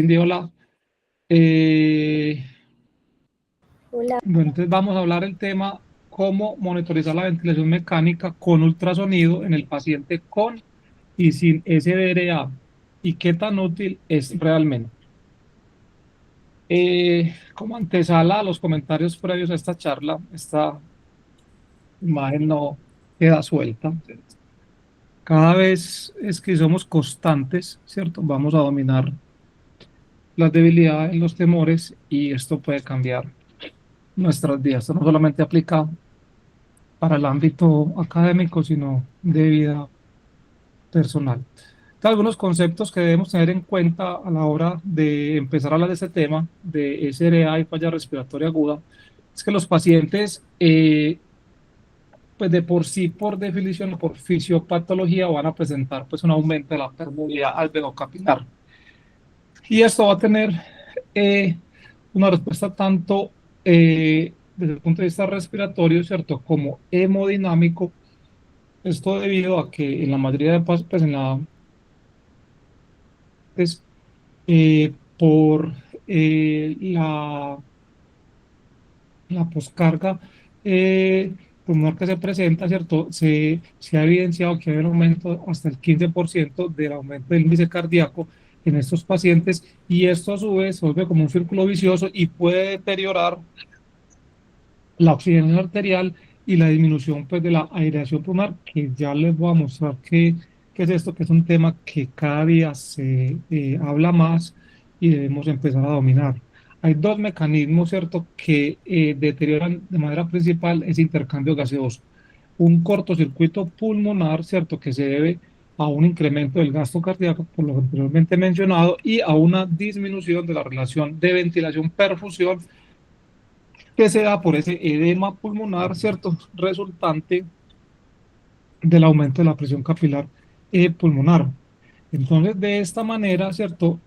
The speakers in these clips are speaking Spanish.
Cindy, hola. Eh, Hola, bueno, entonces vamos a hablar el tema cómo monitorizar la ventilación mecánica con ultrasonido en el paciente con y sin SDRA y qué tan útil es realmente. Como antesala a los comentarios previos a esta charla, esta imagen no queda suelta. Cada vez es que somos constantes, ¿cierto? Vamos a dominar las debilidades, los temores y esto puede cambiar nuestras vidas. Esto no solamente aplica para el ámbito académico, sino de vida personal. Entonces, algunos conceptos que debemos tener en cuenta a la hora de empezar a hablar de este tema de SRA y falla respiratoria aguda es que los pacientes, pues de por sí, por definición o por fisiopatología, van a presentar pues un aumento de la permeabilidad alveocapilar. Y esto va a tener eh, una respuesta tanto desde el punto de vista respiratorio, ¿cierto?, como hemodinámico. Esto debido a que en la mayoría de pacientes, pues en la, pues, por la poscarga pulmonar que se presenta, ¿cierto? Se ha evidenciado que hay un aumento hasta el 15% del aumento del índice cardíaco en estos pacientes y esto a su vez se vuelve como un círculo vicioso y puede deteriorar la oxigenación arterial y la disminución pues, de la aireación pulmonar, que ya les voy a mostrar qué es esto, que es un tema que cada día se habla más y debemos empezar a dominar. Hay dos mecanismos, ¿cierto?, que deterioran de manera principal ese intercambio gaseoso. Un cortocircuito pulmonar, ¿cierto?, que se debe a un incremento del gasto cardíaco, por lo anteriormente mencionado, y a una disminución de la relación de ventilación-perfusión que se da por ese edema pulmonar, ¿cierto? Resultante del aumento de la presión capilar pulmonar. Entonces, de esta manera, ¿cierto?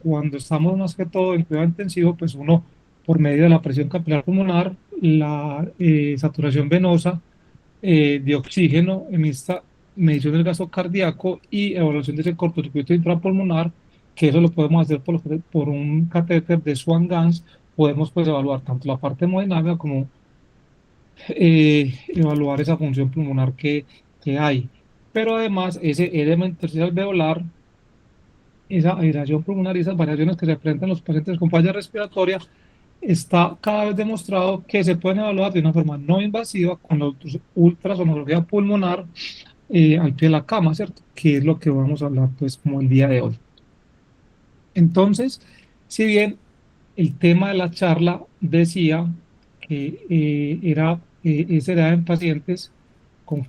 Cuando estamos más que todo en cuidado intensivo, pues uno, por medio de la presión capilar pulmonar, la saturación venosa de oxígeno en esta medición del gasto cardíaco y evaluación de ese cortocircuito intrapulmonar, que eso lo podemos hacer por un catéter de Swan-Ganz, podemos pues evaluar tanto la parte hemodinámica como evaluar esa función pulmonar que hay. Pero además, ese edema intersticial alveolar, esa aireación pulmonar y esas variaciones que se presentan en los pacientes con falla respiratoria, está cada vez demostrado que se pueden evaluar de una forma no invasiva con la ultrasonografía pulmonar al pie de la cama, ¿cierto? Que es lo que vamos a hablar, pues, como el día de hoy. Entonces, si bien el tema de la charla decía que ese era en pacientes con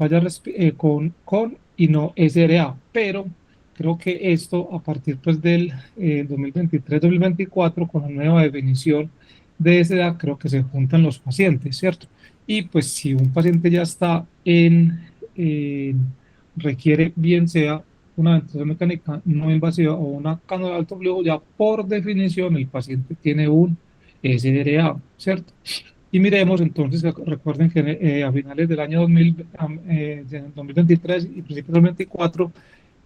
con y no SRA, pero creo que esto a partir pues del 2023-2024 con la nueva definición de SRA creo que se juntan los pacientes, ¿cierto? Y pues si un paciente ya está requiere bien sea una ventilación mecánica no invasiva o una cánula de alto flujo, ya por definición el paciente tiene un SDRA, ¿cierto? Y miremos entonces, recuerden que a finales del año 2023 y principios del 2024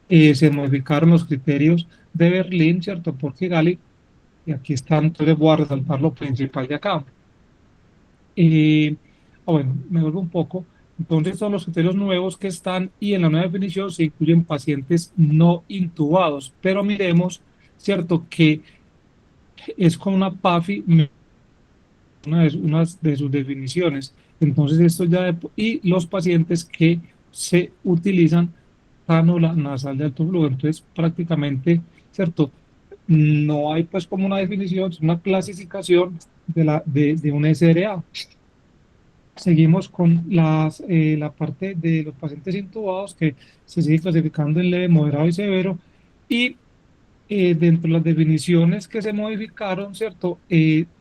se modificaron los criterios de Berlín, ¿cierto? Por Kigali, y aquí están, entonces voy a resaltar lo principal de acá. Bueno, me vuelvo un poco. Entonces son los criterios nuevos que están y en la nueva definición se incluyen pacientes no intubados, pero miremos, ¿cierto? Que es con una PAFI, una de sus definiciones. Entonces esto y los pacientes que se utilizan cánula nasal de alto flujo. Entonces prácticamente, ¿cierto? No hay pues como una definición, es una clasificación de un SRA. Seguimos con la parte de los pacientes intubados que se sigue clasificando en leve, moderado y severo. Y dentro de las definiciones que se modificaron, ¿cierto?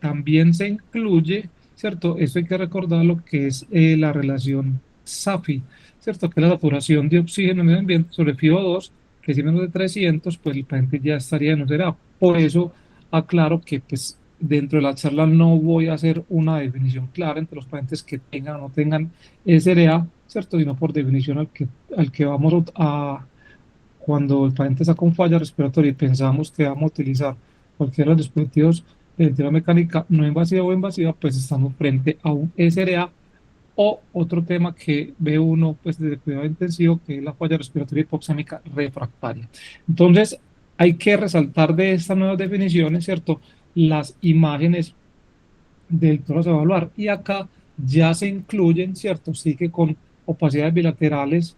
También se incluye, ¿cierto? Esto hay que recordar lo que es la relación SAFI, ¿cierto? Que es la saturación de oxígeno en el ambiente sobre FiO2, que si menos de 300 pues el paciente ya estaría en UCERA. Por eso aclaro que pues dentro de la charla no voy a hacer una definición clara entre los pacientes que tengan o no tengan SRA, ¿cierto? Sino por definición al que vamos a cuando el paciente está con falla respiratoria y pensamos que vamos a utilizar cualquiera de los dispositivos de ventilación mecánica no invasiva o invasiva, pues estamos frente a un SRA o otro tema que ve uno pues desde cuidado intensivo, que es la falla respiratoria hipoxémica refractaria. Entonces, hay que resaltar de estas nuevas definiciones, ¿cierto? Las imágenes del tórax a evaluar. Y acá ya se incluyen, ¿cierto? Sí que con opacidades bilaterales,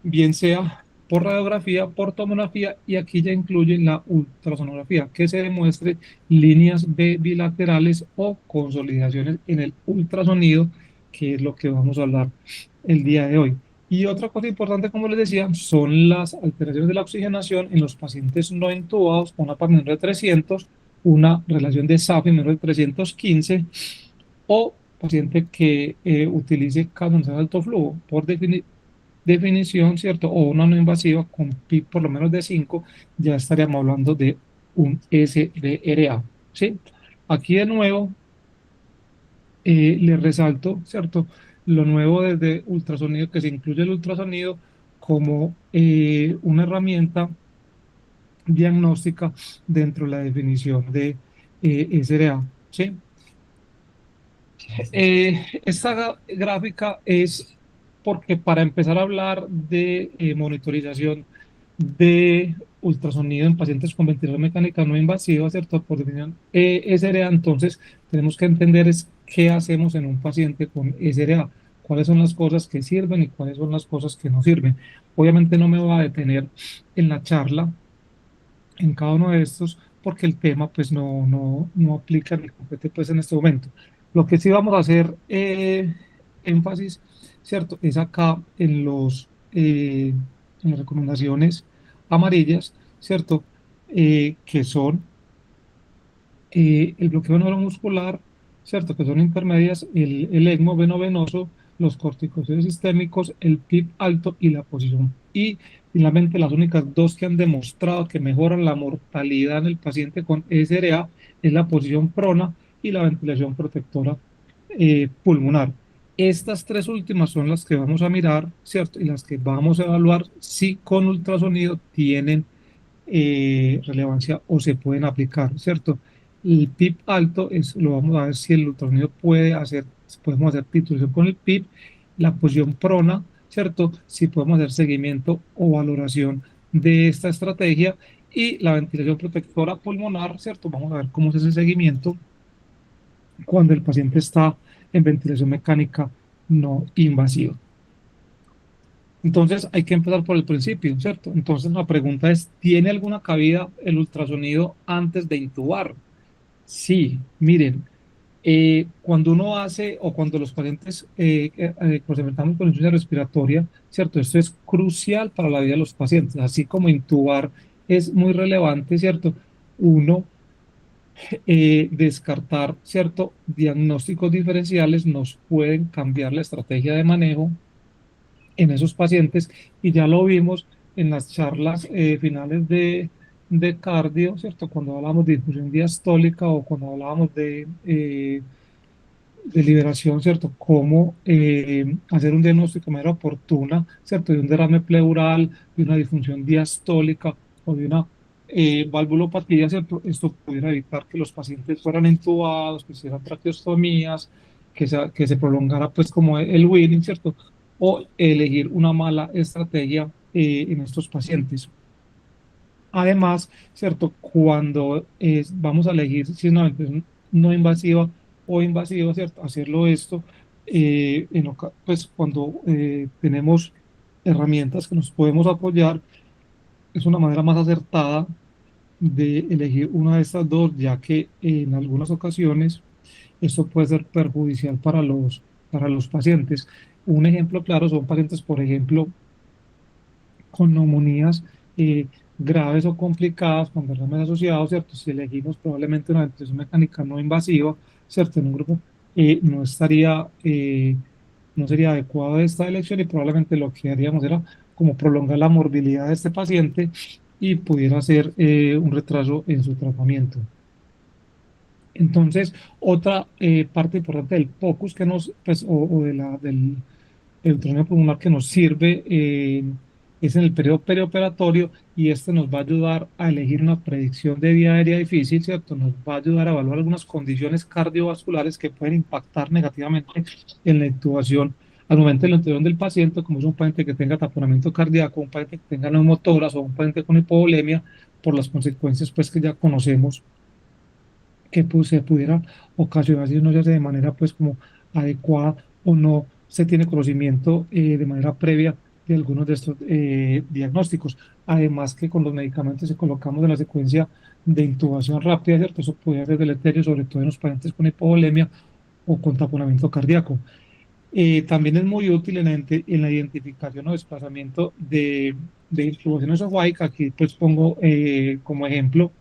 bien sea por radiografía, por tomografía, y aquí ya incluyen la ultrasonografía, que se demuestre líneas B bilaterales o consolidaciones en el ultrasonido, que es lo que vamos a hablar el día de hoy. Y otra cosa importante, como les decía, son las alteraciones de la oxigenación en los pacientes no intubados con una PAP menor de 300, una relación de SAFI menor de 315, o paciente que utilice casos de alto flujo. Por definición, ¿cierto? O una no invasiva con PIB por lo menos de 5, ya estaríamos hablando de un SBRA, ¿sí? Aquí de nuevo les resalto, ¿cierto? Lo nuevo desde ultrasonido, que se incluye el ultrasonido como una herramienta diagnóstica dentro de la definición de SRA, ¿sí? Esta gráfica es porque para empezar a hablar de monitorización de ultrasonido en pacientes con ventilación mecánica no invasiva, ¿cierto? Por definición SRA, entonces tenemos que entender es qué hacemos en un paciente con SRA, cuáles son las cosas que sirven y cuáles son las cosas que no sirven. Obviamente no me voy a detener en la charla en cada uno de estos, porque el tema pues no aplica ni compete pues en este momento. Lo que sí vamos a hacer énfasis, ¿cierto? Es acá en las recomendaciones amarillas, ¿cierto? Que son el bloqueo neuromuscular, ¿cierto? Que son intermedias, el ECMO venovenoso, los corticosteroides sistémicos, el PIB alto y la posición. Y finalmente, las únicas dos que han demostrado que mejoran la mortalidad en el paciente con SRA es la posición prona y la ventilación protectora pulmonar. Estas tres últimas son las que vamos a mirar, ¿cierto? Y las que vamos a evaluar si con ultrasonido tienen relevancia o se pueden aplicar, ¿cierto? El PIB alto es, lo vamos a ver si el ultrasonido puede hacer, si podemos hacer titulación con el PIB, la posición prona, ¿cierto? Si podemos hacer seguimiento o valoración de esta estrategia y la ventilación protectora pulmonar, ¿cierto? Vamos a ver cómo es ese seguimiento cuando el paciente está en ventilación mecánica no invasiva. Entonces hay que empezar por el principio, ¿cierto? Entonces la pregunta es, ¿tiene alguna cabida el ultrasonido antes de intubar? Sí, miren, cuando uno hace o cuando los pacientes nos enfrentamos con insuficiencia respiratoria, ¿cierto? Esto es crucial para la vida de los pacientes, así como intubar es muy relevante, ¿cierto? Uno descartar, ¿cierto? Diagnósticos diferenciales nos pueden cambiar la estrategia de manejo en esos pacientes y ya lo vimos en las charlas finales de cardio, ¿cierto? Cuando hablamos de infusión diastólica o cuando hablábamos de liberación, ¿cierto? Cómo hacer un diagnóstico de manera oportuna, ¿cierto? De un derrame pleural, de una disfunción diastólica o de una valvulopatía, ¿cierto? Esto pudiera evitar que los pacientes fueran intubados, que se hicieran traqueostomías, que se prolongara pues como el Winning, ¿cierto? O elegir una mala estrategia en estos pacientes. Además, ¿cierto? Cuando vamos a elegir si es una ventilación no invasiva o invasiva, ¿cierto? Hacerlo esto, pues cuando tenemos herramientas que nos podemos apoyar, es una manera más acertada de elegir una de estas dos, ya que en algunas ocasiones esto puede ser perjudicial para los pacientes. Un ejemplo claro son pacientes, por ejemplo, con neumonías graves o complicadas, con derrames asociados, ¿cierto? Si elegimos probablemente una ventilación mecánica no invasiva, ¿cierto? En un grupo no sería adecuado esta elección y probablemente lo que haríamos era como prolongar la morbilidad de este paciente y pudiera ser un retraso en su tratamiento. Entonces, otra parte importante del POCUS que nos, pues, o de del ultrasonido pulmonar que nos sirve es en el periodo perioperatorio y este nos va a ayudar a elegir una predicción de vía aérea difícil, ¿cierto? Nos va a ayudar a evaluar algunas condiciones cardiovasculares que pueden impactar negativamente en la intubación al momento de la intubación del paciente, como es un paciente que tenga taponamiento cardíaco, un paciente que tenga neumotoras o un paciente con hipovolemia, por las consecuencias pues que ya conocemos que pues, se pudiera ocasionar si no se hace de manera pues como adecuada o no se tiene conocimiento de manera previa de algunos de estos diagnósticos. Además que con los medicamentos que colocamos en la secuencia de intubación rápida, ¿cierto? Eso puede ser deleterio, sobre todo en los pacientes con hipovolemia o con taponamiento cardíaco. También es muy útil en la identificación o desplazamiento de intubación esofágica. Aquí pues pongo como ejemplo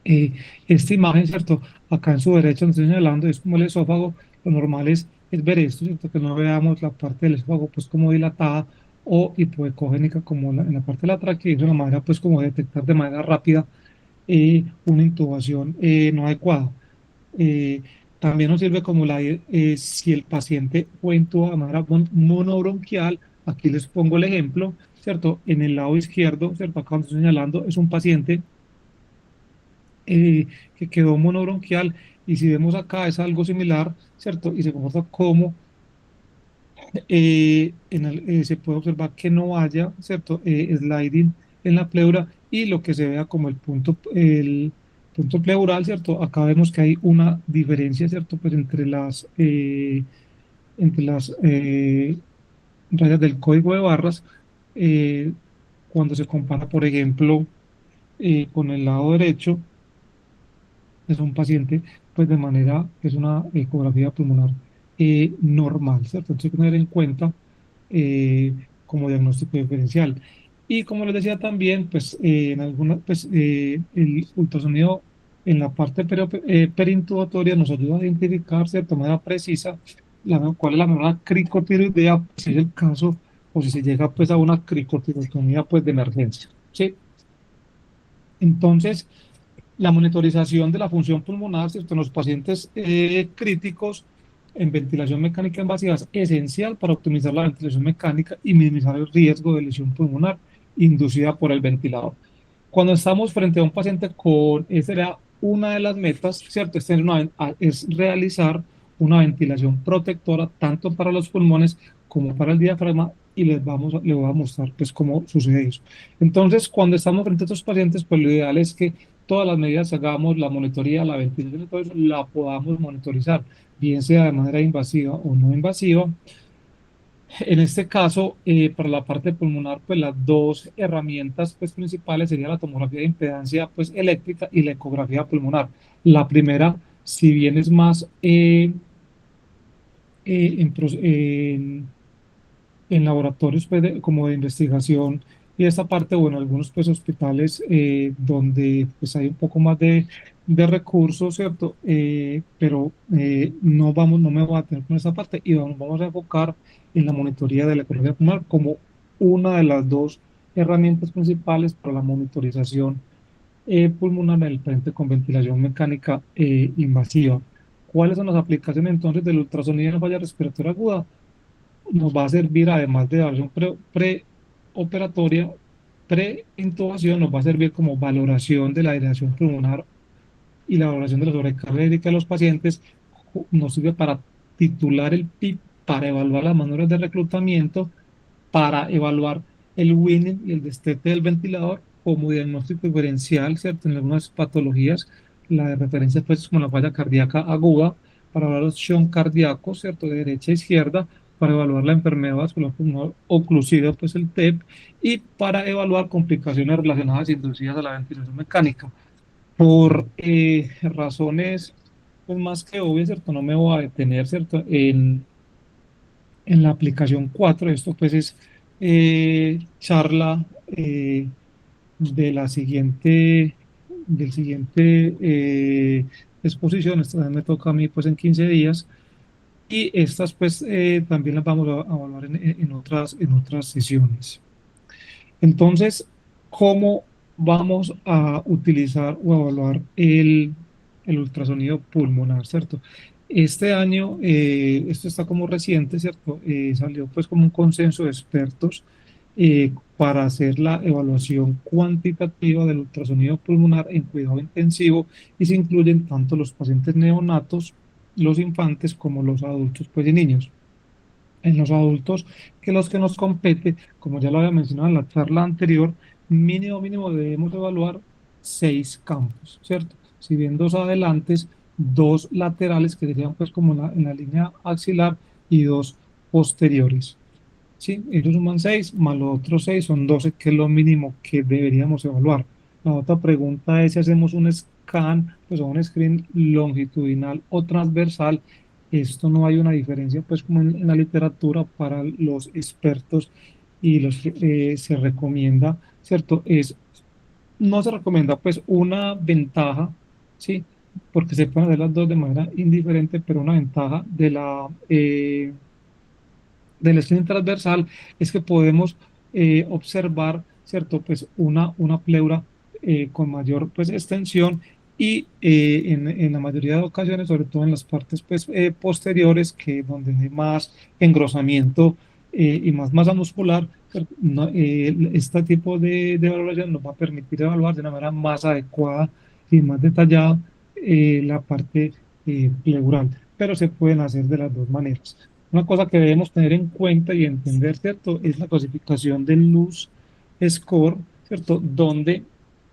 esta imagen, ¿cierto? Acá en su derecha nos estoy señalando, es como el esófago, lo normal es ver esto, ¿cierto? Que no veamos la parte del esófago pues como dilatada o hipoecogénica como en la parte de la tráquea, y de una manera pues como detectar de manera rápida una intubación no adecuada. Eh, También nos sirve como si el paciente fue intubado de manera monobronquial, aquí les pongo el ejemplo, ¿cierto? En el lado izquierdo, ¿cierto? Acá donde estoy señalando, es un paciente que quedó monobronquial y si vemos acá es algo similar, ¿cierto? Y se comporta como, se puede observar que no haya, ¿cierto? Sliding en la pleura y lo que se vea como el punto pleural, ¿cierto? Acá vemos que hay una diferencia, ¿cierto? Pues entre las rayas del código de barras, eh, cuando se compara, por ejemplo, con el lado derecho es un paciente, pues de manera, es una ecografía pulmonar normal, ¿cierto? Entonces hay que tener en cuenta eh, como diagnóstico diferencial. Y como les decía también, pues en algunas, pues el ultrasonido en la parte perintubatoria nos ayuda a identificar, ¿cierto? De manera precisa cuál es la membrana cricotiroidea, si es el caso, o si se llega pues a una cricotirotomía pues de emergencia, ¿sí? Entonces, la monitorización de la función pulmonar, ¿cierto? En los pacientes críticos en ventilación mecánica invasiva es esencial para optimizar la ventilación mecánica y minimizar el riesgo de lesión pulmonar inducida por el ventilador. Cuando estamos frente a un paciente con, esa era una de las metas, ¿cierto? Es realizar una ventilación protectora tanto para los pulmones como para el diafragma y les voy a mostrar pues cómo sucede eso. Entonces, cuando estamos frente a estos pacientes, pues lo ideal es que todas las medidas que hagamos, la monitoría, la ventilación y todo eso, la podamos monitorizar, bien sea de manera invasiva o no invasiva. En este caso, para la parte pulmonar, pues las dos herramientas pues, principales serían la tomografía de impedancia pues, eléctrica y la ecografía pulmonar. La primera, si bien es más en laboratorios pues, como de investigación y esta parte, bueno, algunos pues hospitales donde pues hay un poco más de recursos, ¿cierto? Pero no me voy a tener con esa parte y vamos a enfocar en la monitoría de la economía pulmonar como una de las dos herramientas principales para la monitorización pulmonar en el paciente con ventilación mecánica invasiva. ¿Cuáles son las aplicaciones entonces del ultrasonido en falla respiratoria aguda? Nos va a servir, además de evaluación preoperatoria, preintubación, nos va a servir como valoración de la aireación pulmonar y la valoración de la sobrecarga hídrica de los pacientes. Nos sirve para titular el PIB, para evaluar las manuras de reclutamiento, para evaluar el winning y el destete del ventilador como diagnóstico diferencial, ¿cierto? En algunas patologías, la de referencia pues como la falla cardíaca aguda, para evaluar los shock cardíacos, ¿cierto? De derecha a izquierda, para evaluar la enfermedad vascular pulmonar oclusiva, pues el TEP, y para evaluar complicaciones relacionadas inducidas a la ventilación mecánica. Por razones pues, más que obvias, ¿cierto? No me voy a detener, ¿cierto? En la aplicación 4. Esto pues es charla de la siguiente, del siguiente exposición. Esta vez me toca a mí pues en 15 días y estas pues también las vamos a evaluar en otras sesiones. Entonces, ¿cómo vamos a utilizar o evaluar el ultrasonido pulmonar, ¿cierto? Este año, esto está como reciente, ¿cierto? Salió pues como un consenso de expertos para hacer la evaluación cuantitativa del ultrasonido pulmonar en cuidado intensivo y se incluyen tanto los pacientes neonatos, los infantes como los adultos pues, y niños. En los adultos, que los que nos compete, como ya lo había mencionado en la charla anterior, mínimo debemos evaluar 6 campos, ¿cierto? Si bien dos adelantes, dos laterales que serían pues como en la línea axilar y dos posteriores. Sí, ellos suman 6, más los otros 6 son 12, que es lo mínimo que deberíamos evaluar. La otra pregunta es si hacemos un scan, pues o un screen longitudinal o transversal. Esto no hay una diferencia, pues como en la literatura para los expertos y los que se recomienda, ¿cierto? No se recomienda, pues una ventaja, ¿sí? Porque se pueden hacer las dos de manera indiferente, pero una ventaja del estudio transversal es que podemos observar, ¿cierto? Pues una pleura con mayor pues, extensión y en la mayoría de ocasiones, sobre todo en las partes pues, posteriores, que donde hay más engrosamiento y más masa muscular, ¿cierto? Este tipo de evaluación nos va a permitir evaluar de una manera más adecuada y más detallada la parte pleural, pero se pueden hacer de las dos maneras. Una cosa que debemos tener en cuenta y entender, ¿cierto? Es la clasificación del luz score, ¿cierto? Donde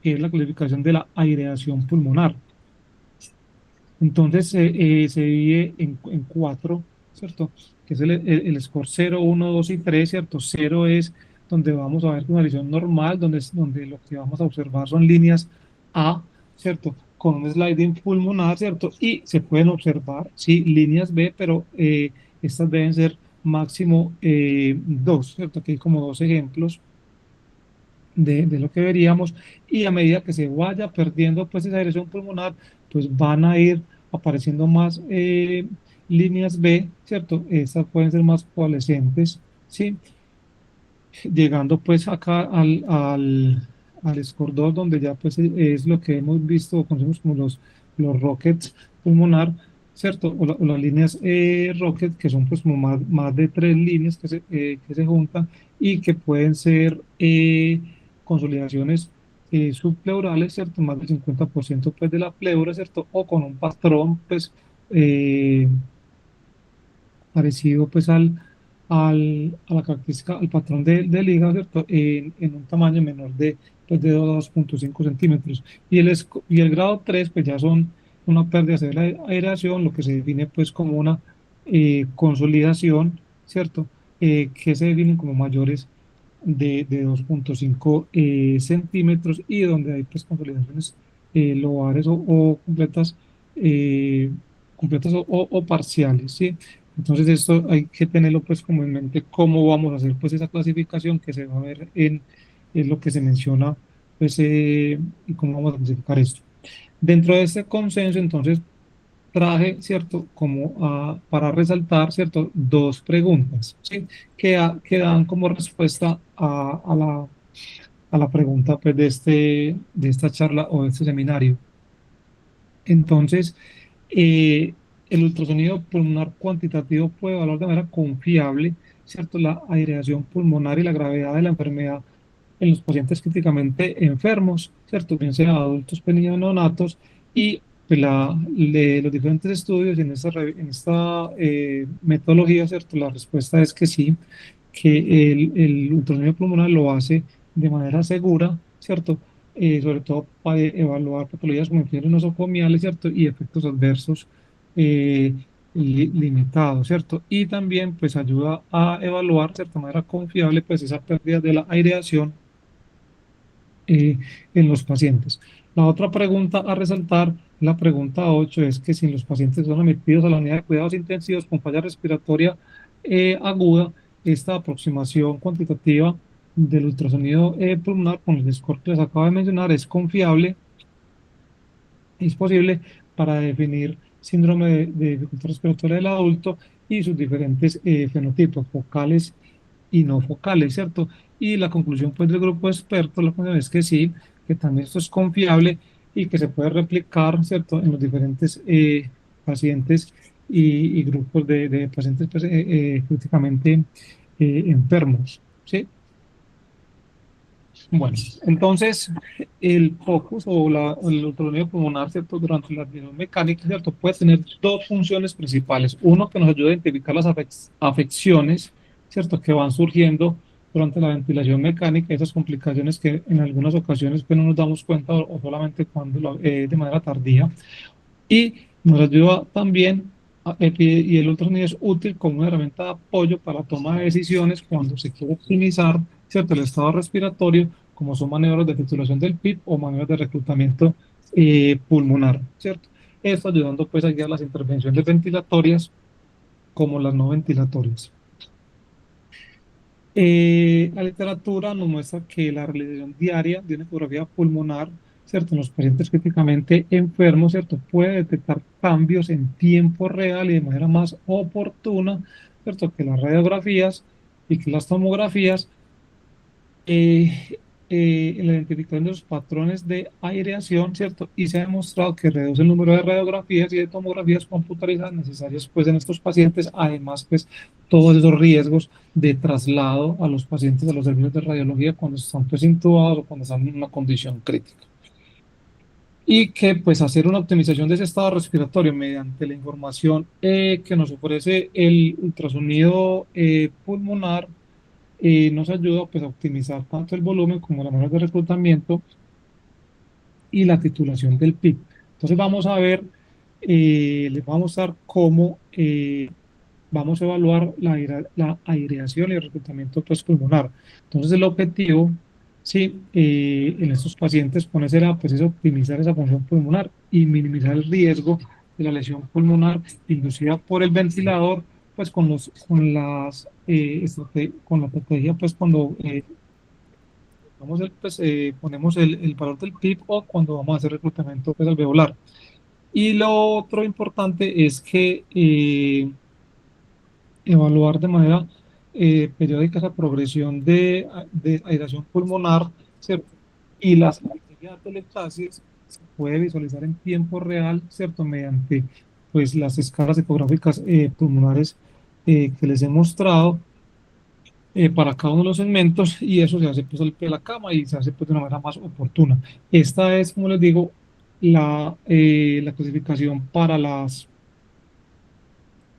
es la clasificación de la aireación pulmonar. Entonces se divide en cuatro, ¿cierto? Que es el score 0, 1, 2 y 3, ¿cierto? Cero es donde vamos a ver una visión normal, donde lo que vamos a observar son líneas A, ¿cierto? Con un sliding pulmonar, ¿cierto? Y se pueden observar, sí, líneas B, pero estas deben ser máximo dos, ¿cierto? Aquí hay como dos ejemplos de lo que veríamos y a medida que se vaya perdiendo pues esa dirección pulmonar, pues van a ir apareciendo más líneas B, ¿cierto? Estas pueden ser más coalescentes, ¿sí? Llegando pues acá al score 2, donde ya pues es lo que hemos visto o conocemos como los rockets pulmonar, ¿cierto? O las líneas rocket, que son pues como más de 3 líneas que se juntan y que pueden ser consolidaciones subpleurales, ¿cierto? Más del 50% pues de la pleura, ¿cierto? O con un patrón pues eh, parecido pues a la característica, al patrón del hígado, ¿cierto? En un tamaño menor pues, de 2,5 centímetros. Y el grado 3 pues ya son una pérdida severa de aireación, lo que se define pues como una consolidación, ¿cierto? Que se definen como mayores de 2,5 centímetros y donde hay pues consolidaciones lobares o eh, completas o parciales, ¿sí? Entonces esto hay que tenerlo pues como en mente cómo vamos a hacer pues esa clasificación que se va a ver en lo que se menciona pues y cómo vamos a clasificar esto. Dentro de este consenso entonces traje, ¿cierto? Como para resaltar, ¿cierto? Dos preguntas, ¿sí? Que dan como respuesta a la pregunta pues de esta charla o de este seminario. Entonces, eh, el ultrasonido pulmonar cuantitativo puede evaluar de manera confiable, ¿cierto? La aireación pulmonar y la gravedad de la enfermedad en los pacientes críticamente enfermos, ¿cierto? Bien sea adultos, pequeños, neonatos, y pues, los diferentes estudios en esta metodología, ¿cierto? La respuesta es que sí, que el ultrasonido pulmonar lo hace de manera segura, ¿cierto? Sobre todo para evaluar patologías como infecciones nosocomiales, ¿cierto? Y efectos adversos eh, limitados, ¿cierto? Y también, pues, ayuda a evaluar, de cierta manera confiable, pues, esa pérdida de la aireación en los pacientes. La otra pregunta a resaltar, la pregunta 8 es que si los pacientes son admitidos a la unidad de cuidados intensivos con falla respiratoria aguda, esta aproximación cuantitativa del ultrasonido pulmonar con el score que les acabo de mencionar es confiable, es posible para definir síndrome de dificultad respiratoria del adulto y sus diferentes fenotipos focales y no focales, ¿cierto? Y la conclusión pues del grupo de expertos, la conclusión es que sí, que también esto es confiable y que se puede replicar, ¿cierto? En los diferentes pacientes y grupos de pacientes pues, críticamente enfermos, ¿sí? Bueno, entonces el focus o el ultrasonido pulmonar, ¿cierto? Durante la rehabilitación mecánica, ¿cierto? Puede tener dos funciones principales. Uno, que nos ayuda a identificar las afecciones, ¿cierto? Que van surgiendo durante la ventilación mecánica, esas complicaciones que en algunas ocasiones pues, no nos damos cuenta o solamente cuando de manera tardía. Y nos ayuda también, y el ultrasonido es útil como una herramienta de apoyo para toma de decisiones cuando se quiere optimizar, ¿cierto? El estado respiratorio, como son maniobras de titulación del PIP o maniobras de reclutamiento pulmonar, ¿cierto? Esto ayudando pues a guiar las intervenciones ventilatorias como las no ventilatorias. La literatura nos muestra que la realización diaria de una ecografía pulmonar, ¿cierto? En los pacientes críticamente enfermos, ¿cierto? Puede detectar cambios en tiempo real y de manera más oportuna, ¿cierto? Que las radiografías y que las tomografías en la identificación de los patrones de aireación, ¿cierto? Y se ha demostrado que reduce el número de radiografías y de tomografías computarizadas necesarias, pues, en estos pacientes. Además, pues, todos esos riesgos de traslado a los pacientes a los servicios de radiología cuando están, pues, intubados o cuando están en una condición crítica. Y que, pues, hacer una optimización de ese estado respiratorio mediante la información que nos ofrece el ultrasonido pulmonar nos ayuda pues, a optimizar tanto el volumen como la manera de reclutamiento y la titulación del PIB. Entonces vamos a ver, les vamos a mostrar cómo vamos a evaluar la aireación y el reclutamiento pues, pulmonar. Entonces el objetivo, sí, en estos pacientes con ese pues, es optimizar esa función pulmonar y minimizar el riesgo de la lesión pulmonar inducida por el ventilador, pues con la estrategia, pues cuando ponemos el valor del PIB o cuando vamos a hacer reclutamiento pues, alveolar. Y lo otro importante es que evaluar de manera periódica esa progresión de aireación pulmonar, ¿cierto? Y las actividades de atelectasis se puede visualizar en tiempo real, ¿cierto? Mediante pues, las escalas ecográficas pulmonares que les he mostrado para cada uno de los segmentos y eso se hace pues al pie de la cama y se hace pues de una manera más oportuna. Esta es, como les digo, la clasificación para las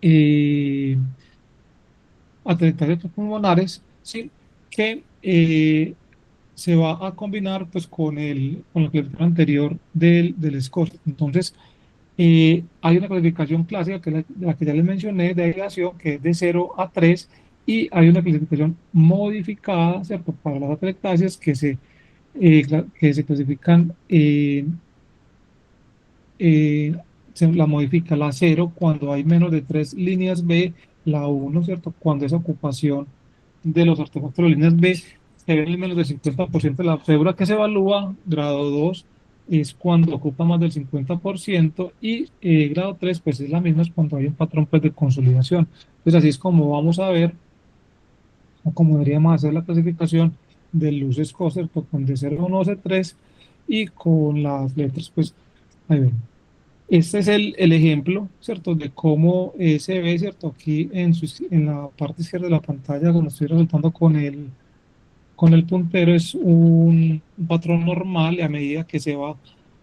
eh, atletas pulmonares, ¿sí? Que se va a combinar pues con la clasificación anterior del SCORE. Entonces, hay una clasificación clásica, que es la que ya les mencioné, de aireación, que es de 0 a 3, y hay una clasificación modificada, ¿cierto? Para las atelectasias que se clasifican eh, se la modifica la 0 cuando hay menos de 3 líneas B, la 1, ¿cierto? Cuando esa ocupación de los artefactos de las líneas B se ve en el menos del 50% de la figura que se evalúa. Grado 2 es cuando ocupa más del 50% y grado 3 pues es la misma, es cuando hay un patrón pues, de consolidación. Entonces así es como vamos a ver o como deberíamos hacer la clasificación del luz score, ¿cierto? Con de 0 a 1, 2, 3 y con las letras pues ahí ven. Este es el ejemplo, ¿cierto? De cómo se ve, ¿cierto? Aquí en la parte izquierda de la pantalla, cuando estoy resaltando con el puntero, es un patrón normal y a medida que se va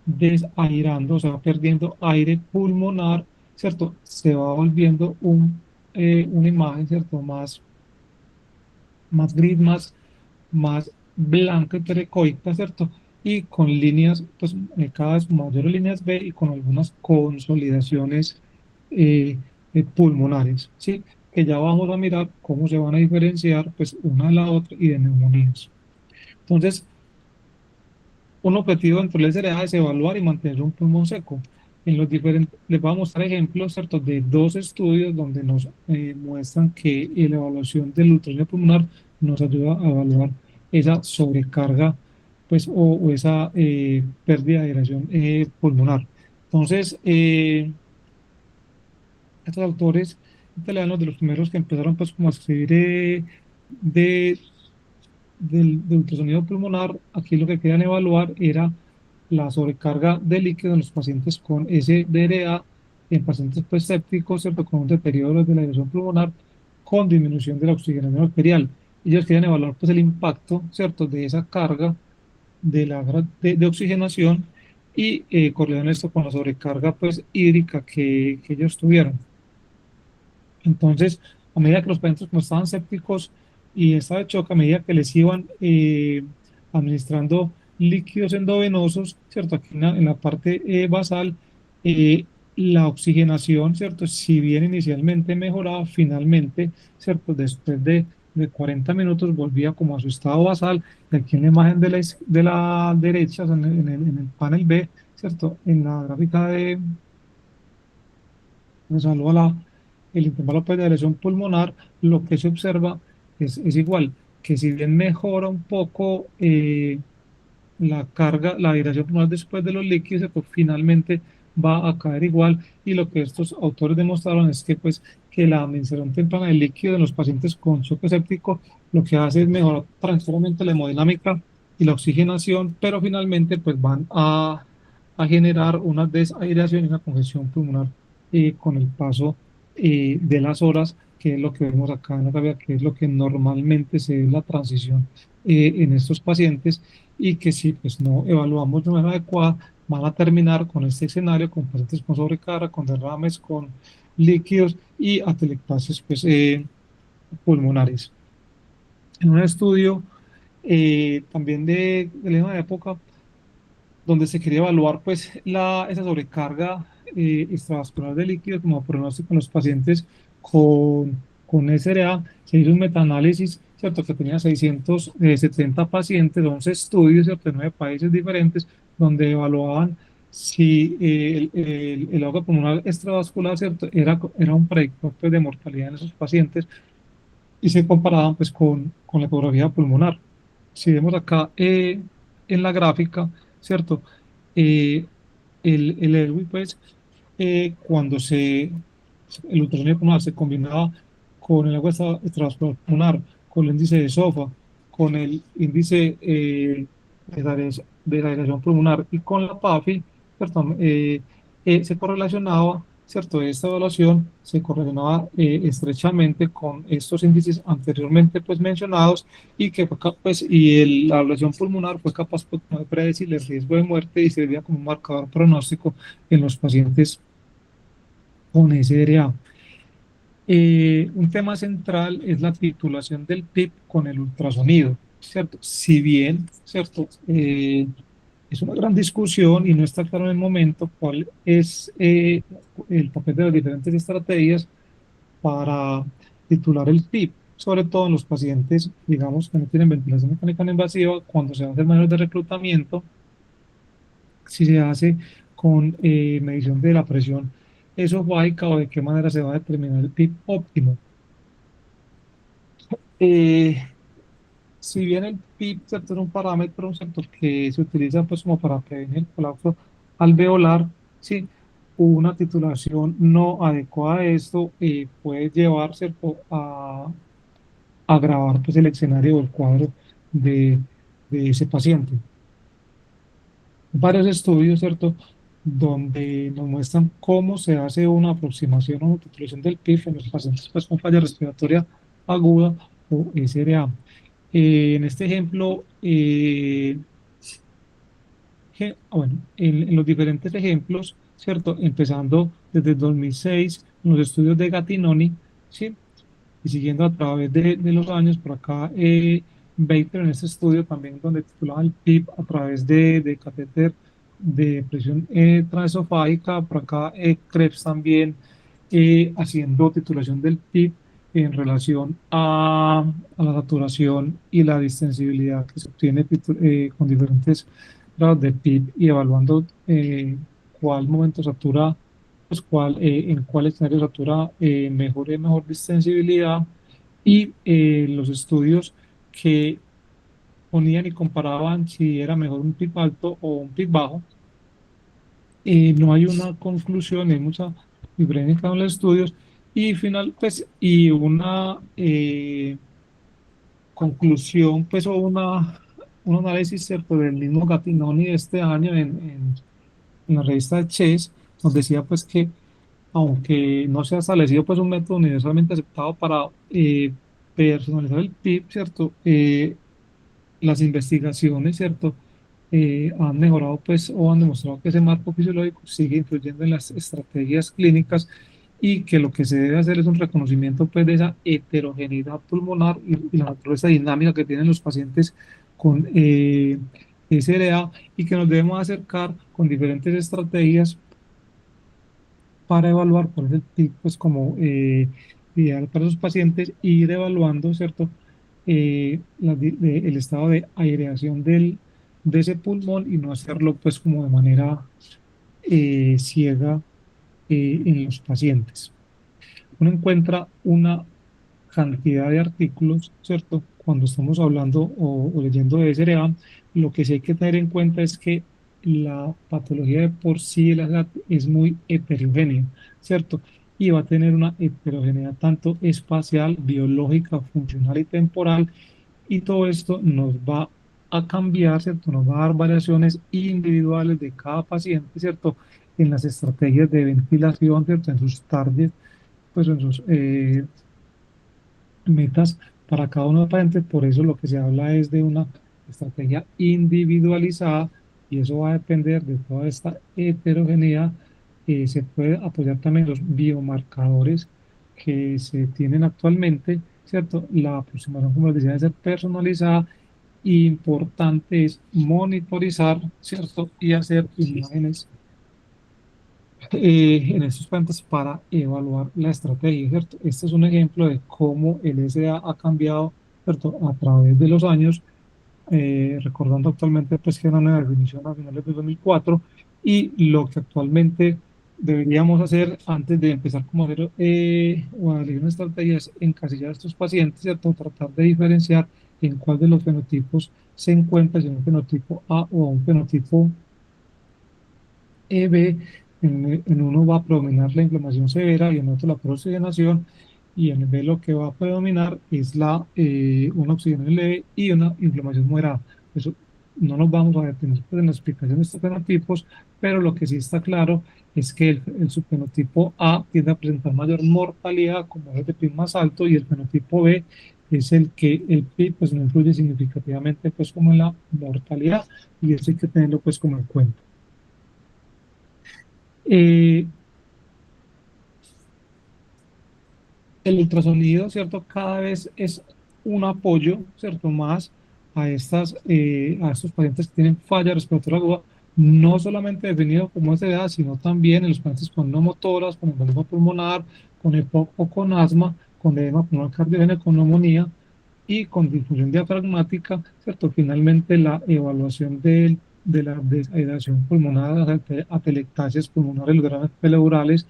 desairando, se va perdiendo aire pulmonar, ¿cierto? Se va volviendo una imagen, ¿cierto? Más gris, más blanca y pericoica, ¿cierto? Y con líneas, pues cada vez mayores líneas B y con algunas consolidaciones eh, pulmonares, ¿sí? Que ya vamos a mirar cómo se van a diferenciar, pues, una de la otra y de neumonías. Entonces, un objetivo dentro del SRA es evaluar y mantener un pulmón seco. En los diferentes, les voy a mostrar ejemplos, ¿cierto? De dos estudios donde nos muestran que la evaluación del ultrasonido pulmonar nos ayuda a evaluar esa sobrecarga, pues, o esa pérdida de aireación pulmonar. Entonces, estos autores italianos, de los primeros que empezaron, pues, como a escribir de del ultrasonido pulmonar, aquí lo que querían evaluar era la sobrecarga de líquido en los pacientes con SDRA, en pacientes pues, sépticos, ¿cierto? Con un deterioro de la irrigación pulmonar, con disminución de la oxigenación arterial. ellos querían evaluar pues el impacto, ¿cierto?, de esa carga de oxigenación y correlaron esto con la sobrecarga pues hídrica que ellos tuvieron. Entonces, a medida que los pacientes como estaban sépticos y estaba de shock, a medida que les iban administrando líquidos endovenosos, ¿cierto? Aquí en la parte basal, eh, la oxigenación, ¿cierto? Si bien inicialmente mejoraba, finalmente, ¿cierto? Después de 40 minutos volvía como a su estado basal. Y aquí en la imagen de la derecha, o sea, en el panel B, ¿cierto? En la gráfica nos salva el intervalo pues, de lesión pulmonar, lo que se observa es igual, que si bien mejora un poco la carga, la vibración pulmonar después de los líquidos, pues finalmente va a caer igual. Y lo que estos autores demostraron es que, pues, que la administración temprana del líquido en los pacientes con choque séptico lo que hace es mejorar transitoriamente la hemodinámica y la oxigenación, pero finalmente pues van a generar una desaireación y una congestión pulmonar con el paso de las horas, que es lo que vemos acá en la tabla, que es lo que normalmente se ve en la transición en estos pacientes y que si pues no evaluamos de manera adecuada, van a terminar con este escenario, con pacientes con sobrecarga, con derrames, con líquidos y atelectasias pues, pulmonares. En un estudio también de la misma época, donde se quería evaluar pues esa sobrecarga extravascular de líquidos como pronóstico en los pacientes con SRA. Se hizo un metaanálisis, ¿cierto? Que tenía 670 pacientes, 11 estudios, ¿cierto? De 9 países diferentes, donde evaluaban si el agua pulmonar extravascular, ¿cierto? Era un predictor pues, de mortalidad en esos pacientes y se comparaban pues con la ecografía pulmonar. Si vemos acá en la gráfica, ¿cierto? Eh, el ERWI, pues, cuando el ultrasonido pulmonar se combinaba con el agua extravascular pulmonar, con el índice de SOFA, con el índice de aireación pulmonar y con la PAFI, ¿cierto? Se correlacionaba, ¿cierto? Esta evaluación se correlacionaba estrechamente con estos índices anteriormente pues, mencionados y que fue pues, la evaluación pulmonar fue capaz pues, de predecir el riesgo de muerte y servía como un marcador pronóstico en los pacientes con SRA. Un tema central es la titulación del PIP con el ultrasonido, ¿cierto? Si bien, ¿cierto? Es una gran discusión y no está claro en el momento cuál es el papel de las diferentes estrategias para titular el PIP, sobre todo en los pacientes, digamos, que no tienen ventilación mecánica no invasiva, cuando se hace el manejo de reclutamiento, si se hace con medición de la presión esofágica o de qué manera se va a determinar el PIP óptimo. Eh, si bien el PIB ¿cierto? Es un parámetro ¿cierto? Que se utiliza pues, como para prevenir el colapso alveolar, sí, una titulación no adecuada a esto puede llevar ¿cierto? A agravar pues, el escenario o el cuadro de, de ese paciente. Varios estudios, ¿cierto? Donde nos muestran cómo se hace una aproximación o una titulación del PIB en los pacientes pues, con falla respiratoria aguda o SRA. En este ejemplo, bueno, en los diferentes ejemplos, ¿cierto? Empezando desde el 2006, en los estudios de Gattinoni, ¿sí? Y siguiendo a través de los años, por acá, Baker en este estudio también, donde titulaba el PIB a través de catéter de presión transesofágica, por acá, Krebs también haciendo titulación del PIB en relación a la saturación y la distensibilidad que se obtiene con diferentes grados de PIB y evaluando cuál momento satura, pues en cuál escenario satura mejor distensibilidad y los estudios que ponían y comparaban si era mejor un PIB alto o un PIB bajo. No hay una conclusión, hay mucha diferencia en cada uno de los estudios y final, pues, y una conclusión, pues, o un análisis cierto del mismo Gattinoni de este año en la revista de Chess, nos decía, pues, que aunque no se ha establecido, pues, un método universalmente aceptado para personalizar el PIB, ¿cierto? Las investigaciones, ¿cierto? Han mejorado, pues, o han demostrado que ese marco fisiológico sigue influyendo en las estrategias clínicas y que lo que se debe hacer es un reconocimiento, pues, de esa heterogeneidad pulmonar y la naturaleza dinámica que tienen los pacientes con SLA y que nos debemos acercar con diferentes estrategias para evaluar cuál es el tipo, pues como ideal para esos pacientes, e ir evaluando, ¿cierto? El estado de aireación de ese pulmón y no hacerlo pues como de manera ciega en los pacientes. Uno encuentra una cantidad de artículos, ¿cierto? Cuando estamos hablando o leyendo de SRA, lo que sí hay que tener en cuenta es que la patología de por sí de la edad es muy heterogénea, ¿cierto? Y va a tener una heterogeneidad tanto espacial, biológica, funcional y temporal, y todo esto nos va a cambiar, ¿cierto? Nos va a dar variaciones individuales de cada paciente, ¿cierto? En las estrategias de ventilación, ¿cierto? En sus targets, pues en sus metas para cada uno de los pacientes. Por eso lo que se habla es de una estrategia individualizada y eso va a depender de toda esta heterogeneidad. Se puede apoyar también los biomarcadores que se tienen actualmente, ¿cierto? La aproximación, como les decía, debe ser personalizada. Importante es monitorizar, ¿cierto? Y hacer imágenes en estos pacientes para evaluar la estrategia, ¿cierto? Este es un ejemplo de cómo el SDA ha cambiado, ¿cierto? A través de los años, recordando actualmente pues que era una definición a finales de 2004 y lo que actualmente deberíamos hacer antes de empezar como a hacer o a elegir una estrategia es encasillar a estos pacientes, ¿cierto? Tratar de diferenciar en cuál de los fenotipos se encuentra, si es un fenotipo A o un fenotipo B. En uno va a predominar la inflamación severa y en otro la prooxigenación, y en el B lo que va a predominar es una oxigenación leve y una inflamación moderada. Eso no nos vamos a detener pues, en la explicación de estos fenotipos, pero lo que sí está claro es que el subfenotipo A tiende a presentar mayor mortalidad como es de PIB más alto, y el fenotipo B es el que el PIB pues, no influye significativamente pues, como en la mortalidad, y eso hay que tenerlo pues como en cuenta. Eh, el ultrasonido, ¿cierto? Cada vez es un apoyo, ¿cierto? Más a estos pacientes que tienen falla respiratoria aguda, no solamente definido como SDA, sino también en los pacientes con neumotoras, con embolismo pulmonar, con EPOC o con asma, con edema pulmonar cardiogénico, con neumonía y con difusión diafragmática, ¿cierto? Finalmente, la evaluación de la desaidración pulmonar, las atelectasias pulmonares, los dramas pleurales,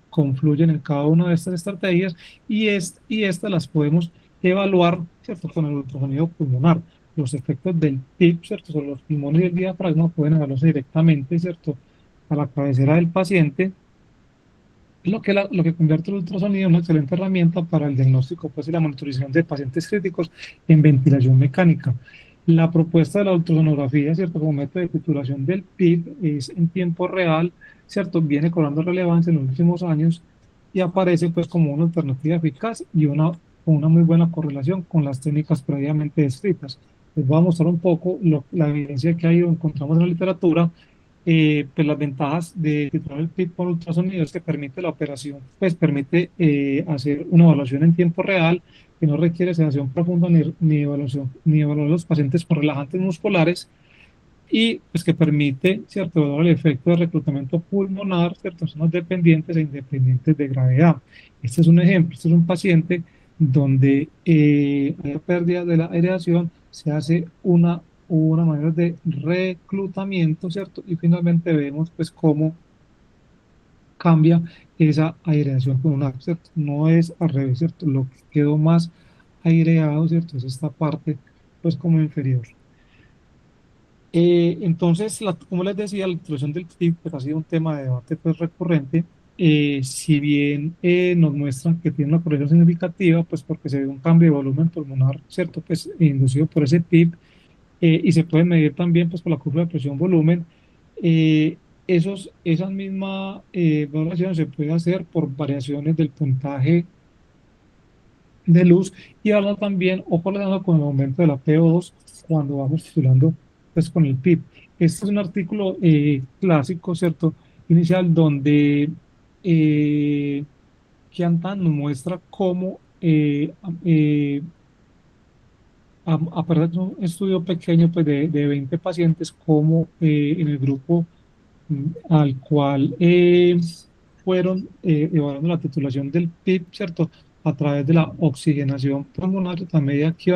confluyen en cada una de estas estrategias y estas las podemos evaluar, ¿cierto? Con el ultrasonido pulmonar. Los efectos del PIP, ¿cierto? Sobre los pulmones y el diafragma pueden evaluarse directamente, ¿cierto? A la cabecera del paciente, lo que convierte el ultrasonido en una excelente herramienta para el diagnóstico pues, y la monitorización de pacientes críticos en ventilación mecánica. La propuesta de la ultrasonografía, ¿cierto? Como método de titulación del PIB es en tiempo real, ¿cierto? Viene cobrando relevancia en los últimos años y aparece pues como una alternativa eficaz y con una muy buena correlación con las técnicas previamente descritas. Les voy a mostrar un poco la evidencia que hay o encontramos en la literatura. Pues las ventajas de titular el PIB por ultrasonido es que permite la operación, pues permite hacer una evaluación en tiempo real que no requiere sedación profunda ni evaluar los pacientes con relajantes musculares, y pues que permite, ¿cierto?, evaluar el efecto de reclutamiento pulmonar, ¿cierto?, zonas dependientes e independientes de gravedad. Este es un ejemplo, este es un paciente donde hay pérdida de la aireación, se hace una manera de reclutamiento, ¿cierto? Y finalmente vemos pues cómo cambia esa aireación pulmonar, ¿cierto? No es al revés, ¿cierto? Lo que quedó más aireado, ¿cierto? Es esta parte pues como inferior. Entonces, como les decía, la introducción del PIB pues, ha sido un tema de debate pues, recurrente. Si bien nos muestran que tiene una correlación significativa, pues porque se ve un cambio de volumen pulmonar, ¿cierto? Pues inducido por ese PIB, y se puede medir también pues por la curva de presión volumen. Esas mismas valoraciones se puede hacer por variaciones del puntaje de luz y habla también o correlando con el aumento de la PO2 cuando vamos titulando pues con el PIB. Este es un artículo clásico, ¿cierto? Inicial donde eh, Kiantan nos muestra cómo a pesar de un estudio pequeño pues de 20 pacientes, como en el grupo al cual fueron evaluando la titulación del PIB, ¿cierto? A través de la oxigenación pulmonar, a medida que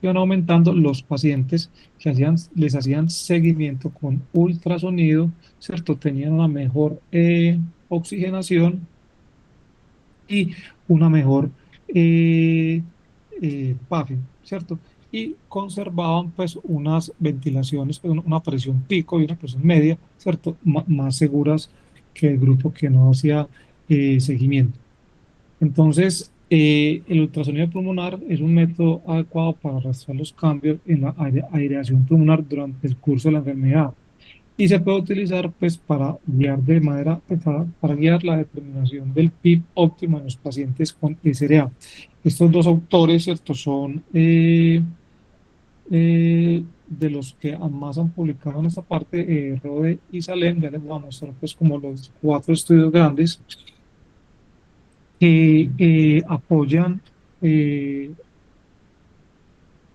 iban aumentando los pacientes que les hacían seguimiento con ultrasonido, ¿cierto? Tenían una mejor oxigenación y una mejor PAFI, ¿cierto? Y conservaban pues unas ventilaciones, pues, una presión pico y una presión media, ¿cierto? Más seguras que el grupo que no hacía seguimiento. Entonces, el ultrasonido pulmonar es un método adecuado para rastrear los cambios en la aireación pulmonar durante el curso de la enfermedad y se puede utilizar pues para guiar de manera, pues, para guiar la determinación del PIB óptimo en los pacientes con SRA. Estos dos autores, ¿cierto? Son de los que más han publicado en esta parte, Rode y Salem. Ya les voy a mostrar pues como los cuatro estudios grandes que apoyan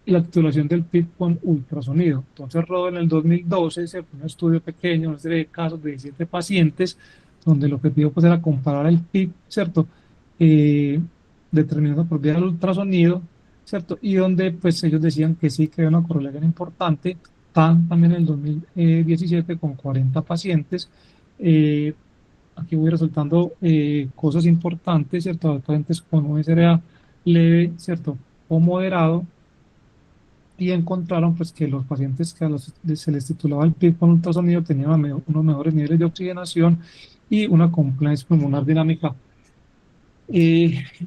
la titulación del PIB con ultrasonido. Entonces, Rodo en el 2012 se fue un estudio pequeño, una serie de casos de 17 pacientes, donde el objetivo pues era comparar el PIB, ¿cierto? Eh, Determinado por vía del ultrasonido, ¿cierto? Y donde pues ellos decían que sí, que había una correlación importante, también en el 2017 con 40 pacientes. Eh, Aquí voy resaltando cosas importantes, ¿cierto? Pacientes con un SRA leve, ¿cierto? O moderado, y encontraron pues que los pacientes que a los se les titulaba el PIB con ultrasonido tenían unos mejores niveles de oxigenación y una compliance pulmonar dinámica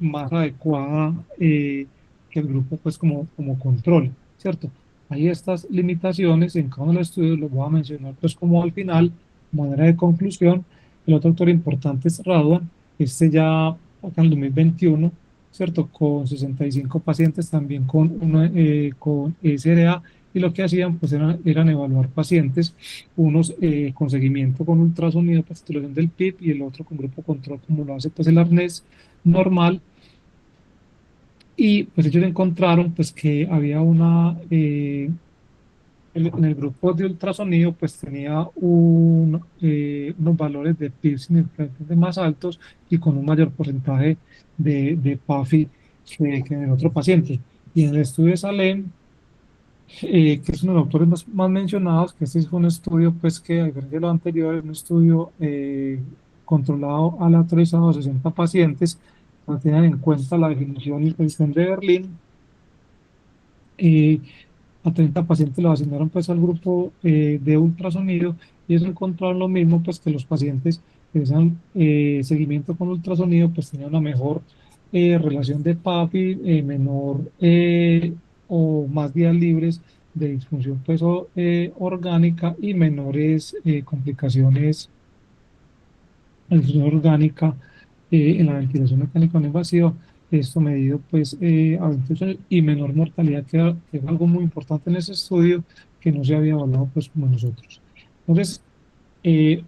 más adecuada que el grupo pues como control, ¿cierto? Hay estas limitaciones en cada uno de los estudios, los voy a mencionar pues como al final, manera de conclusión. El otro autor importante es Radwan, este ya acá en el 2021, ¿cierto? Con 65 pacientes también con SRA, y lo que hacían pues eran evaluar pacientes, unos con seguimiento con ultrasonido para titulación del PIB y el otro con grupo control como lo hace pues el arnés normal. Y pues ellos encontraron pues que había en el grupo de ultrasonido pues tenía unos valores de PIB significativamente más altos y con un mayor porcentaje de PAFI que en el otro paciente. Y en el estudio de Salem, que es uno de los autores más mencionados, que este es un estudio pues que a diferencia de lo anterior es un estudio controlado aleatorizado a 60 pacientes, no tienen en cuenta la definición y predicción de Berlín. eh, a 30 pacientes los asignaron pues al grupo de ultrasonido, y eso encontraron lo mismo, pues que los pacientes que hacían seguimiento con ultrasonido pues tenían una mejor relación de PAFI, menor o más días libres de disfunción pues, orgánica y menores complicaciones de disfunción orgánica en la ventilación mecánica no invasiva. Esto medido pues a 28 años, y menor mortalidad, que es algo muy importante en ese estudio que no se había evaluado pues como nosotros. Entonces,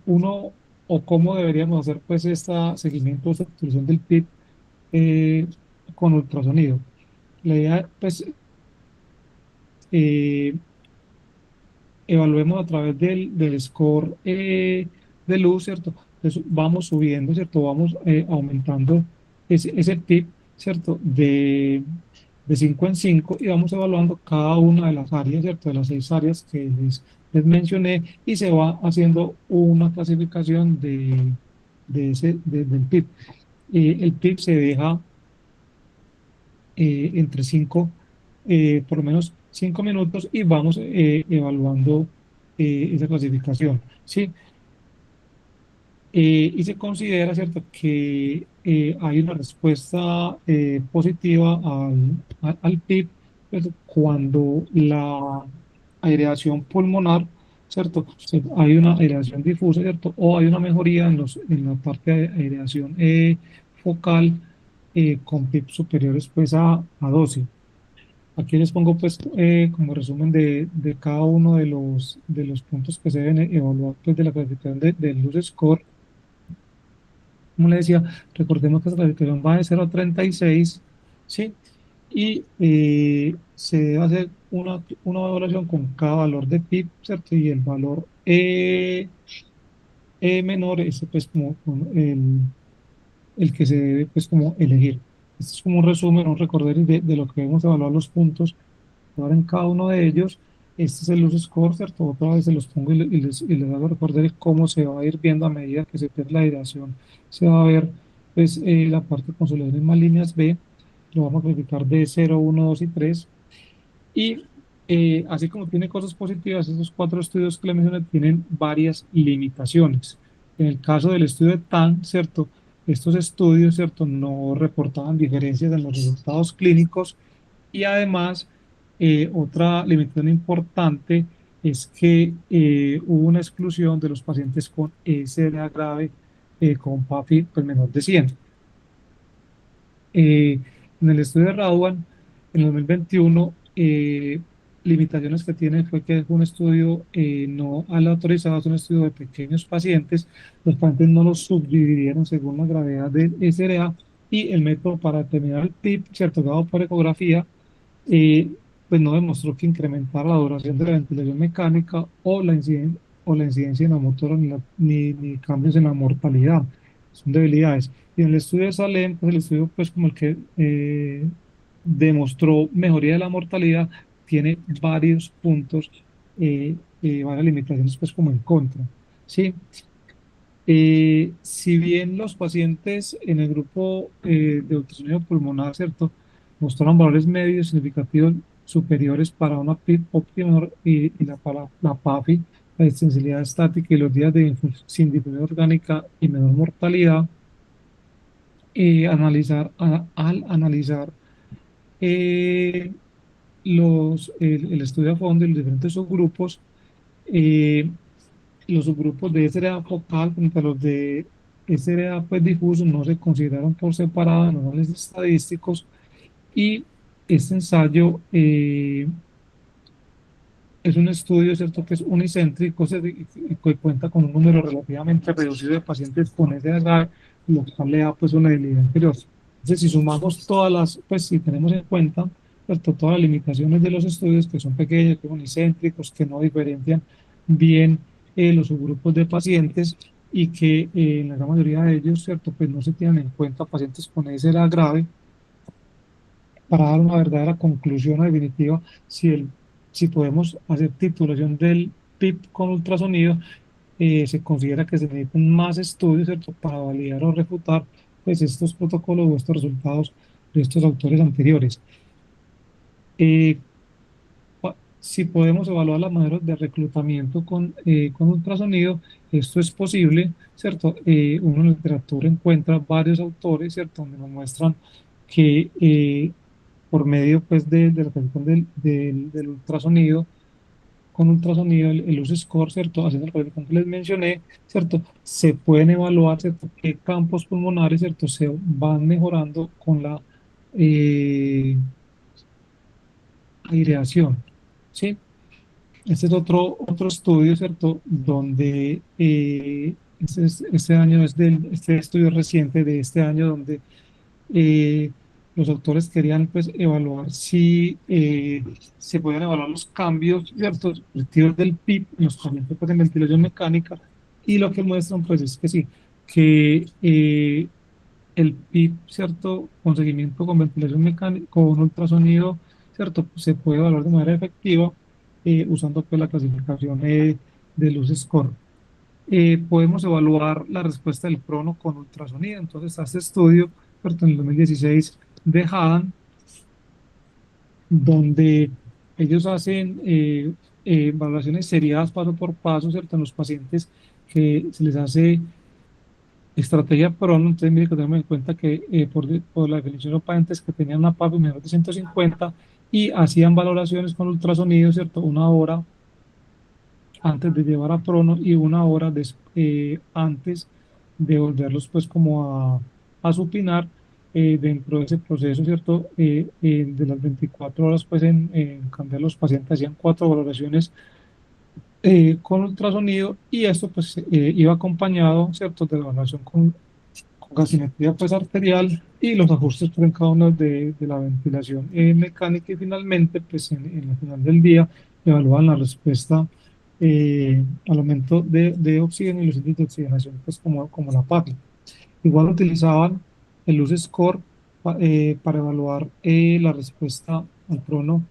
uno o cómo deberíamos hacer pues este seguimiento de obstrucción del PIB con ultrasonido. La idea pues eh, evaluemos a través del score de luz, ¿cierto? Entonces vamos subiendo, ¿cierto? Vamos aumentando ese PIB, ¿cierto? De 5 en 5, y vamos evaluando cada una de las áreas, ¿cierto? De las 6 áreas que les mencioné, y se va haciendo una clasificación del PIB. El PIB se deja entre 5, por lo menos 5 minutos, y vamos evaluando esa clasificación, ¿sí? Y se considera, ¿cierto?, que hay una respuesta positiva al PIB, ¿cierto?, cuando la aireación pulmonar, ¿cierto? Hay una aireación difusa, ¿cierto? O hay una mejoría en la parte de aireación focal, con PIB superiores pues a 12. Aquí les pongo pues como resumen de cada uno de los puntos que se deben evaluar pues de la clasificación del luz score. Como le decía, recordemos que esta calificación va de 0 a 36, ¿sí? Y se debe hacer una evaluación con cada valor de PIB, ¿cierto? Y el valor menor es pues como el que se debe pues como elegir. Esto es como un resumen, un recorderis de lo que debemos evaluar los puntos ahora en cada uno de ellos. Este es el uso score, ¿cierto? Otra vez se los pongo y les hago recordar cómo se va a ir viendo a medida que se pierde la hidratación. Se va a ver pues la parte con sus mismas líneas B. Lo vamos a clasificar de 0, 1, 2 y 3. Y así como tiene cosas positivas, estos cuatro estudios que le mencioné tienen varias limitaciones. En el caso del estudio de TAN, ¿cierto? Estos estudios, ¿cierto? No reportaban diferencias en los resultados clínicos y además, otra limitación importante es que hubo una exclusión de los pacientes con SLA grave con PAFI pues, menor de 100. En el estudio de Raduan, en el 2021, limitaciones que tiene fue que es un estudio no al autorizado, es un estudio de pequeños pacientes. Los pacientes no los subdividieron según la gravedad del SLA y el método para determinar el PIB, certificado por ecografía, eh, pues no demostró que incrementara la duración de la ventilación mecánica o la incidencia en la motora ni cambios en la mortalidad. Son debilidades. Y en el estudio de Salem, pues el estudio pues como el que demostró mejoría de la mortalidad, tiene varios puntos, varias limitaciones pues como en contra. ¿Sí? Si bien los pacientes en el grupo de ultrasonido pulmonar, ¿cierto? Mostraron valores medios significativos superiores para una PIB óptima y para la PAFI, la extensibilidad estática y los días sin difusión orgánica y menor mortalidad. Al analizar eh, el estudio a fondo y los diferentes subgrupos, eh, los subgrupos de SRA focal frente a los de SRA pues, difuso no se consideraron por separado en análisis estadísticos y este ensayo es un estudio, ¿cierto?, que es unicéntrico y que cuenta con un número relativamente reducido de pacientes con SRA, lo cual le da pues una debilidad inferior. Entonces, si sumamos todas las, pues si tenemos en cuenta, ¿cierto?, todas las limitaciones de los estudios que son pequeños, que son unicéntricos, que no diferencian bien los subgrupos de pacientes y que en la gran mayoría de ellos, ¿cierto?, pues no se tienen en cuenta pacientes con SRA grave para dar una verdadera conclusión definitiva si podemos hacer titulación del PIB con ultrasonido. Se considera que se necesitan más estudios, ¿cierto?, para validar o refutar pues, estos protocolos o estos resultados de estos autores anteriores. Eh, si podemos evaluar las maneras de reclutamiento con ultrasonido, esto es posible, ¿cierto? Uno en la literatura encuentra varios autores, ¿cierto?, donde nos muestran que por medio pues, de la aplicación del ultrasonido, con ultrasonido, el use score, ¿cierto? Haciendo la calificación que les mencioné, ¿cierto? Se pueden evaluar, ¿cierto?, qué campos pulmonares, ¿cierto?, se van mejorando con la aireación, ¿sí? Este es otro estudio, ¿cierto? Donde este año este estudio reciente de este año, donde eh, los autores querían pues evaluar si se podían evaluar los cambios, ¿cierto?, positivos del PIB en los pacientes pues, en ventilación mecánica, y lo que muestran pues es que sí, que el PIB, ¿cierto?, con seguimiento con ventilación mecánica, con ultrasonido, ¿cierto?, se puede evaluar de manera efectiva usando pues la clasificación de luz score. Podemos evaluar la respuesta del crono con ultrasonido. Entonces, a este estudio, ¿cierto?, en el 2016 de Hadan, donde ellos hacen evaluaciones seriadas paso por paso, ¿cierto?, en los pacientes que se les hace estrategia PRONO. Entonces, mire que tenemos en cuenta que por la definición de los pacientes que tenían una PAPI menor de 150 y hacían valoraciones con ultrasonido, ¿cierto?, una hora antes de llevar a Prono y una hora antes de volverlos pues como a supinar. dentro de ese proceso, ¿cierto? De las 24 horas, pues en cambiar los pacientes hacían 4 valoraciones con ultrasonido y esto pues iba acompañado, ¿cierto? De la evaluación con gasometría pues arterial y los ajustes pues, en cada uno de la ventilación mecánica y finalmente pues en el final del día evalúan la respuesta al aumento de oxígeno y los índices de oxigenación pues como la PAPI. Igual utilizaban el luz score para evaluar la respuesta al crono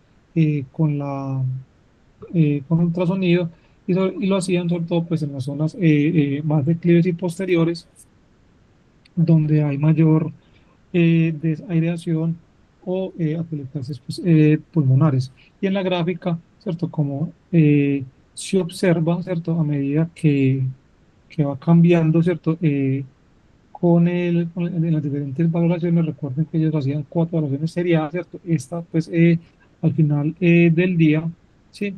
con ultrasonido y lo hacían sobre todo pues en las zonas más declives y posteriores donde hay mayor desaireación o atelectasis pues, pulmonares. Y en la gráfica, ¿cierto? Como se observa, ¿cierto? A medida que va cambiando, ¿cierto? En las diferentes valoraciones, recuerden que ellos hacían 4 valoraciones seriadas, ¿cierto? Esta, pues, al final del día, ¿sí?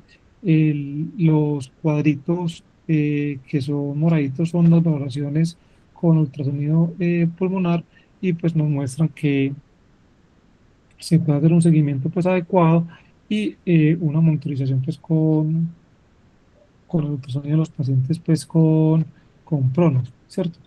Los cuadritos que son moraditos son las valoraciones con ultrasonido pulmonar y pues nos muestran que se puede hacer un seguimiento pues adecuado y una monitorización pues con el ultrasonido de los pacientes pues con pronos, ¿cierto?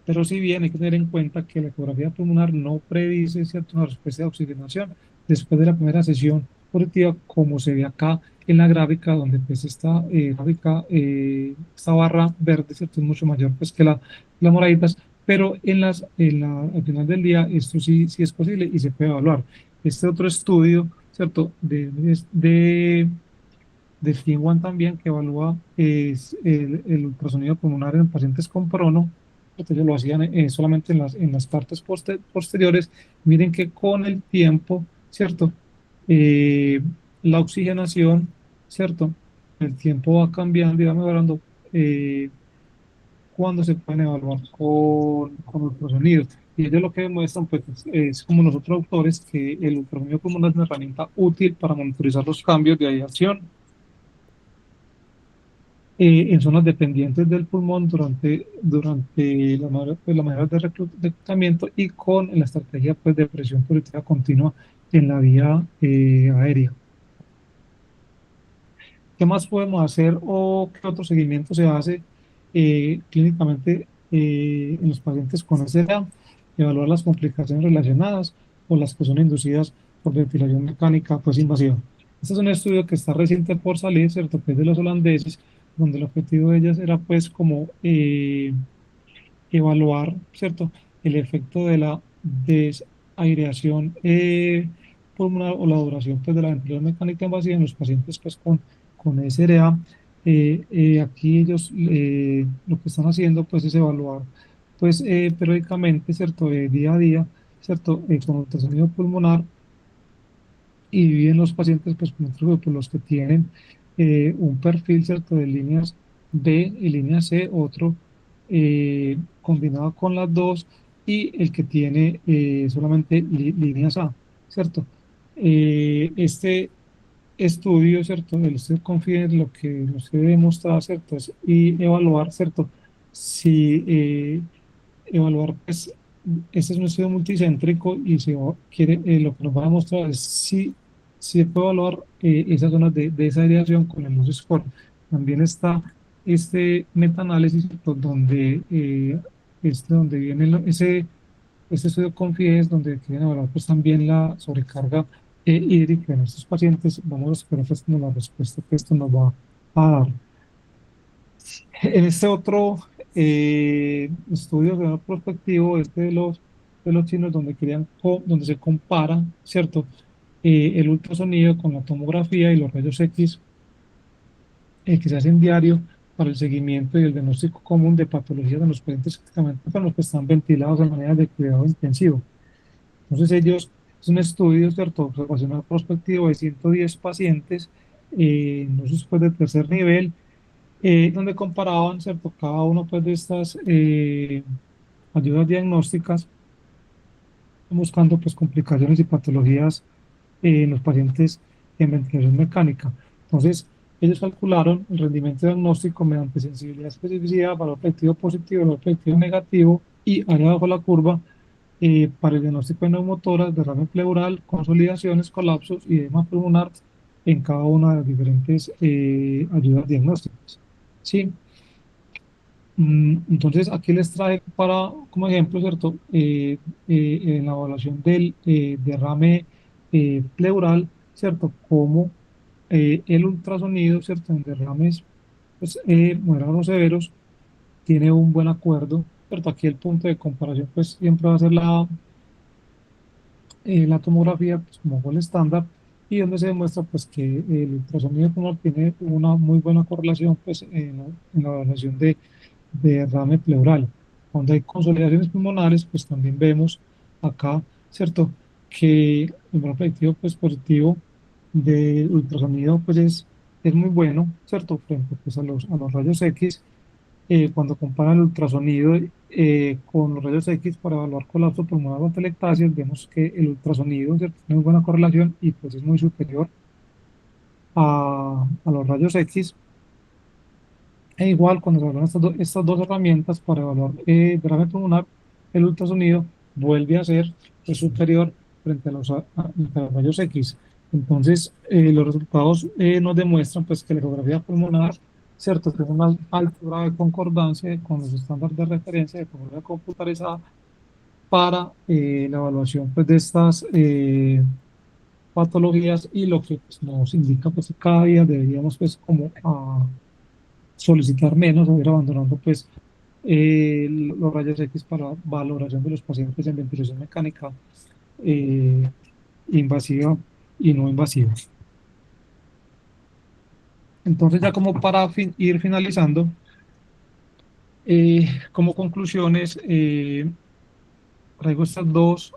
Pero si bien hay que tener en cuenta que la ecografía pulmonar no predice, ¿cierto?, una respuesta de oxigenación después de la primera sesión positiva, como se ve acá en la gráfica, donde pues esta barra verde, ¿cierto?, es mucho mayor pues que las moraditas, pero al final del día esto sí es posible y se puede evaluar. Este otro estudio, ¿cierto?, de FINWAN también, que evalúa el ultrasonido pulmonar en pacientes con prono. Ellos lo hacían solamente en las partes posteriores. Miren que con el tiempo, ¿cierto? Eh, la oxigenación, ¿cierto? El tiempo va cambiando y va mejorando cuando se pueden evaluar con ultrasonido. Y ellos lo que demuestran, pues, es como nosotros autores, que el ultrasonido pulmonar es una herramienta útil para monitorizar los cambios de aireación en zonas dependientes del pulmón durante la manera de reclutamiento y con la estrategia pues, de presión positiva continua en la vía aérea. ¿Qué más podemos hacer o qué otro seguimiento se hace clínicamente en los pacientes con SRA? Evaluar las complicaciones relacionadas o las que son inducidas por ventilación mecánica pues invasiva. Este es un estudio que está reciente por salir, ¿cierto? Que es de los holandeses, donde el objetivo de ellas era pues como evaluar, ¿cierto? El efecto de la desaireación pulmonar o la duración pues, de la ventilación mecánica invasiva en los pacientes pues, con SRA. Aquí ellos lo que están haciendo pues, es evaluar pues, periódicamente, ¿cierto? Día a día, ¿cierto? Con ultrasonido pulmonar y dividen los pacientes pues, con otro grupo, los que tienen un perfil, ¿cierto? De líneas B y línea C, otro combinado con las dos, y el que tiene solamente líneas A, ¿cierto? Este estudio, ¿cierto? El estudio Confidence lo que nos debe demostrar, ¿cierto? Es y evaluar, ¿cierto? Si evaluar, pues, este es un estudio multicéntrico y lo que nos va a mostrar es si se puede evaluar esas zonas de esa aireación con el luz score. También está este metaanálisis pues, donde viene este estudio Confidence, donde quieren evaluar pues, también la sobrecarga hídrica en estos pacientes. Vamos a esperar pues, como la respuesta que esto nos va a dar. En este otro estudio de prospectivo, de los chinos, donde donde se compara, ¿cierto? El ultrasonido con la tomografía y los rayos X que se hacen diario para el seguimiento y el diagnóstico común de patologías en los pacientes críticamente enfermos que están ventilados de manera de cuidado intensivo. Entonces es un estudio, ¿cierto? Observacional prospectivo de 110 pacientes, no después de tercer nivel, donde comparaban, ¿cierto? Cada uno pues, de estas ayudas diagnósticas, buscando pues, complicaciones y patologías en los pacientes en ventilación mecánica. Entonces, ellos calcularon el rendimiento diagnóstico mediante sensibilidad, especificidad, valor predictivo positivo, valor predictivo negativo y área bajo la curva para el diagnóstico de neumotoras, derrame pleural, consolidaciones, colapsos y edema pulmonar en cada una de las diferentes ayudas diagnósticas. ¿Sí? Entonces, aquí les traje para, como ejemplo, ¿cierto? En la evaluación del derrame pleural, ¿cierto? Como el ultrasonido, ¿cierto? En derrames pues, moderados o severos tiene un buen acuerdo, ¿cierto? Aquí el punto de comparación, pues, siempre va a ser la tomografía, pues, como fue el estándar, y donde se demuestra, pues, que el ultrasonido pulmonar tiene una muy buena correlación, pues, en la evaluación de derrame pleural. Cuando hay consolidaciones pulmonares, pues también vemos acá, ¿cierto? Que el valor predictivo pues, positivo del ultrasonido pues, es muy bueno, ¿cierto? Frente pues, a los rayos X. Cuando comparan el ultrasonido con los rayos X para evaluar colapso pulmonar o atelectasias, vemos que el ultrasonido, ¿cierto? Tiene muy buena correlación y pues es muy superior a los rayos X. E igual, cuando se evalúan estas dos herramientas para evaluar derrame pulmonar, el ultrasonido vuelve a ser pues, superior frente a los rayos X. Entonces, los resultados nos demuestran pues, que la ecografía pulmonar, ¿cierto?, tiene una alta grado de concordancia con los estándares de referencia de tomografía computarizada para la evaluación pues, de estas patologías y lo que pues, nos indica pues, que cada día deberíamos pues, como solicitar menos o ir abandonando pues los rayos X para valoración de los pacientes en ventilación mecánica eh, invasiva y no invasiva. Entonces ya como para ir finalizando, como conclusiones, traigo estas dos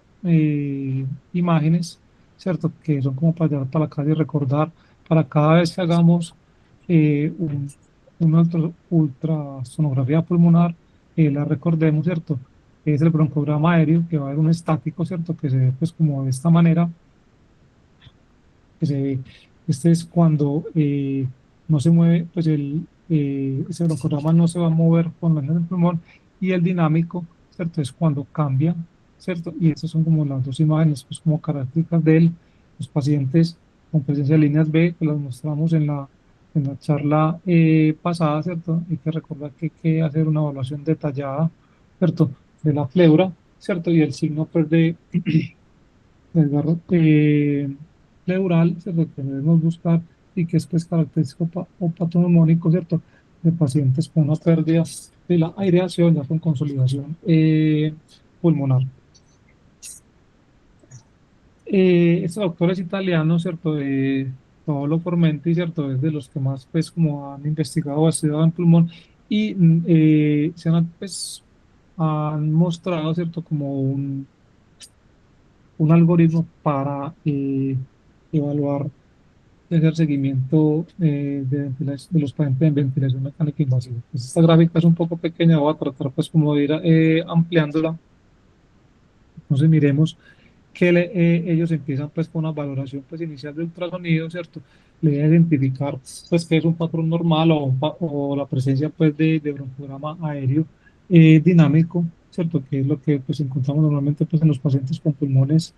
imágenes, ¿cierto? Que son como para llevar para la casa y recordar, para cada vez que hagamos una ultrasonografía pulmonar, la recordemos, ¿cierto? Es el broncograma aéreo, que va a haber un estático, ¿cierto? Que se ve pues como de esta manera, que se ve, este es cuando no se mueve, pues ese broncograma no se va a mover con la acción del pulmón, y el dinámico, ¿cierto? Es cuando cambia, ¿cierto? Y estas son como las dos imágenes, pues como características de los pacientes con presencia de líneas B, que las mostramos en la charla pasada, ¿cierto? Hay que recordar que hay que hacer una evaluación detallada, ¿cierto? De la pleura, ¿cierto? Y el signo, pues, desgarro pleural, ¿cierto? Que debemos buscar y que es pues característico o patognomónico, ¿cierto? De pacientes con una pérdida de la aireación, ya con consolidación pulmonar. Este doctor es italiano, ¿cierto? Paolo Formenti, ¿cierto? Es de los que más, pues, como han investigado o estudiado en pulmón y pues, han mostrado, ¿cierto? Como un algoritmo para evaluar y hacer seguimiento de los pacientes en ventilación mecánica invasiva. Pues esta gráfica es un poco pequeña, voy a tratar pues como de ir ampliándola. Entonces miremos que ellos empiezan pues con una valoración pues inicial de ultrasonido, ¿cierto? Le voy a identificar pues que es un patrón normal o la presencia pues de broncograma aéreo dinámico, ¿cierto? Que es lo que pues encontramos normalmente pues en los pacientes con pulmones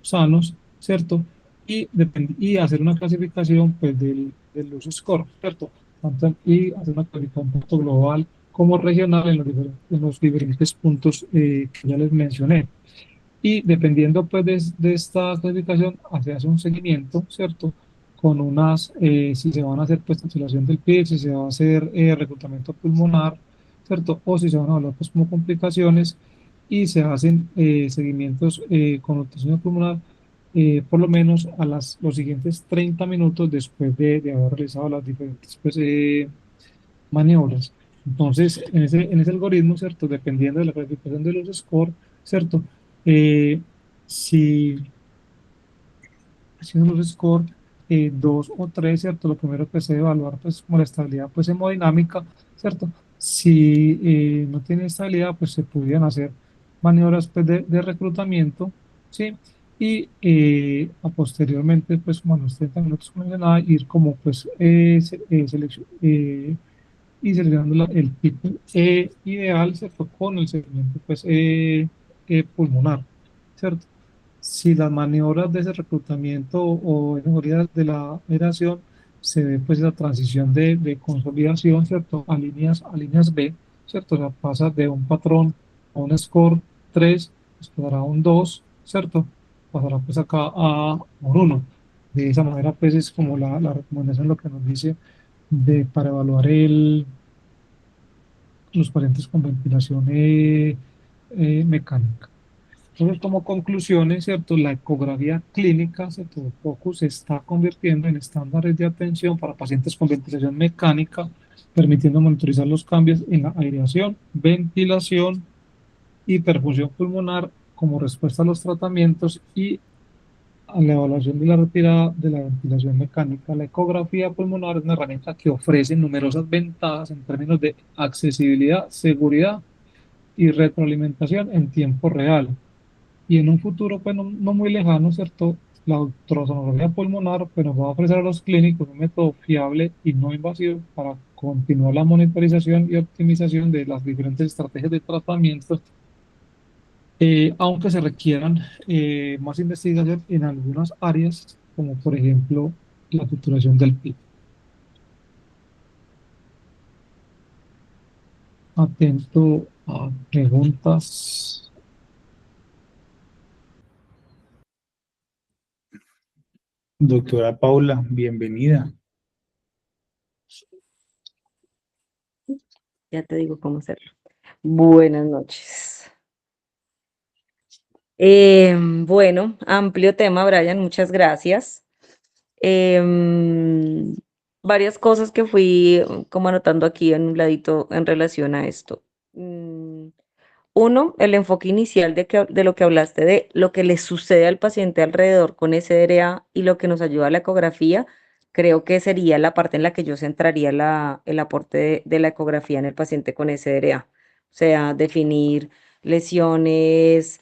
sanos, ¿cierto? Y hacer una clasificación pues del uso score, ¿cierto? Y hacer una clasificación tanto global como regional en los diferentes puntos que ya les mencioné. Y dependiendo pues de esta clasificación, se hace un seguimiento, ¿cierto? Con si se van a hacer pues ventilación del PIB, si se va a hacer reclutamiento pulmonar, ¿cierto? O si se van a hablar pues como complicaciones y se hacen seguimientos con ultrasonido pulmonar por lo menos los siguientes 30 minutos después de haber realizado las diferentes pues, maniobras. Entonces, en ese algoritmo, ¿cierto? Dependiendo de la clasificación de los scores, ¿cierto? Eh, si haciendo los scores 2 o 3, ¿cierto? Lo primero que se debe evaluar, pues, como la estabilidad, pues, hemodinámica, ¿cierto? Si no tiene estabilidad, pues, se podrían hacer maniobras, pues, de reclutamiento, ¿sí? Y posteriormente, pues, como a los 30 minutos, como mencionaba, ir como, pues, y seleccionando el tipo ideal, ¿cierto? Con el seguimiento, pues, pulmonar, ¿cierto? Si las maniobras de ese reclutamiento o mejoría de la aeración se ve pues la transición de consolidación, ¿cierto? A líneas B, ¿cierto? O sea, pasa de un patrón a un score 3 pues pasará a un 2, ¿cierto? Pasará pues acá a un 1. De esa manera pues es como la recomendación lo que nos dice para evaluar los pacientes con ventilación mecánica. Entonces, como conclusiones, ¿cierto? La ecografía clínica, ¿cierto? Focus se está convirtiendo en estándares de atención para pacientes con ventilación mecánica, permitiendo monitorizar los cambios en la aireación, ventilación y perfusión pulmonar como respuesta a los tratamientos y a la evaluación de la retirada de la ventilación mecánica. La ecografía pulmonar es una herramienta que ofrece numerosas ventajas en términos de accesibilidad, seguridad y retroalimentación en tiempo real. Y en un futuro, pues no muy lejano, ¿cierto? La ultrasonografía pulmonar pues, nos va a ofrecer a los clínicos un método fiable y no invasivo para continuar la monitorización y optimización de las diferentes estrategias de tratamiento, aunque se requieran más investigación en algunas áreas, como por ejemplo la titulación del PIB. Atento a preguntas. Doctora Paula, bienvenida. Ya te digo cómo hacerlo. Buenas noches. Bueno, amplio tema, Brian, muchas gracias. Em, Varias cosas que fui como anotando aquí en un ladito en relación a esto. Uno, el enfoque inicial de lo que hablaste, de lo que le sucede al paciente alrededor con SDRA y lo que nos ayuda a la ecografía, creo que sería la parte en la que yo centraría el aporte de la ecografía en el paciente con SDRA. O sea, definir lesiones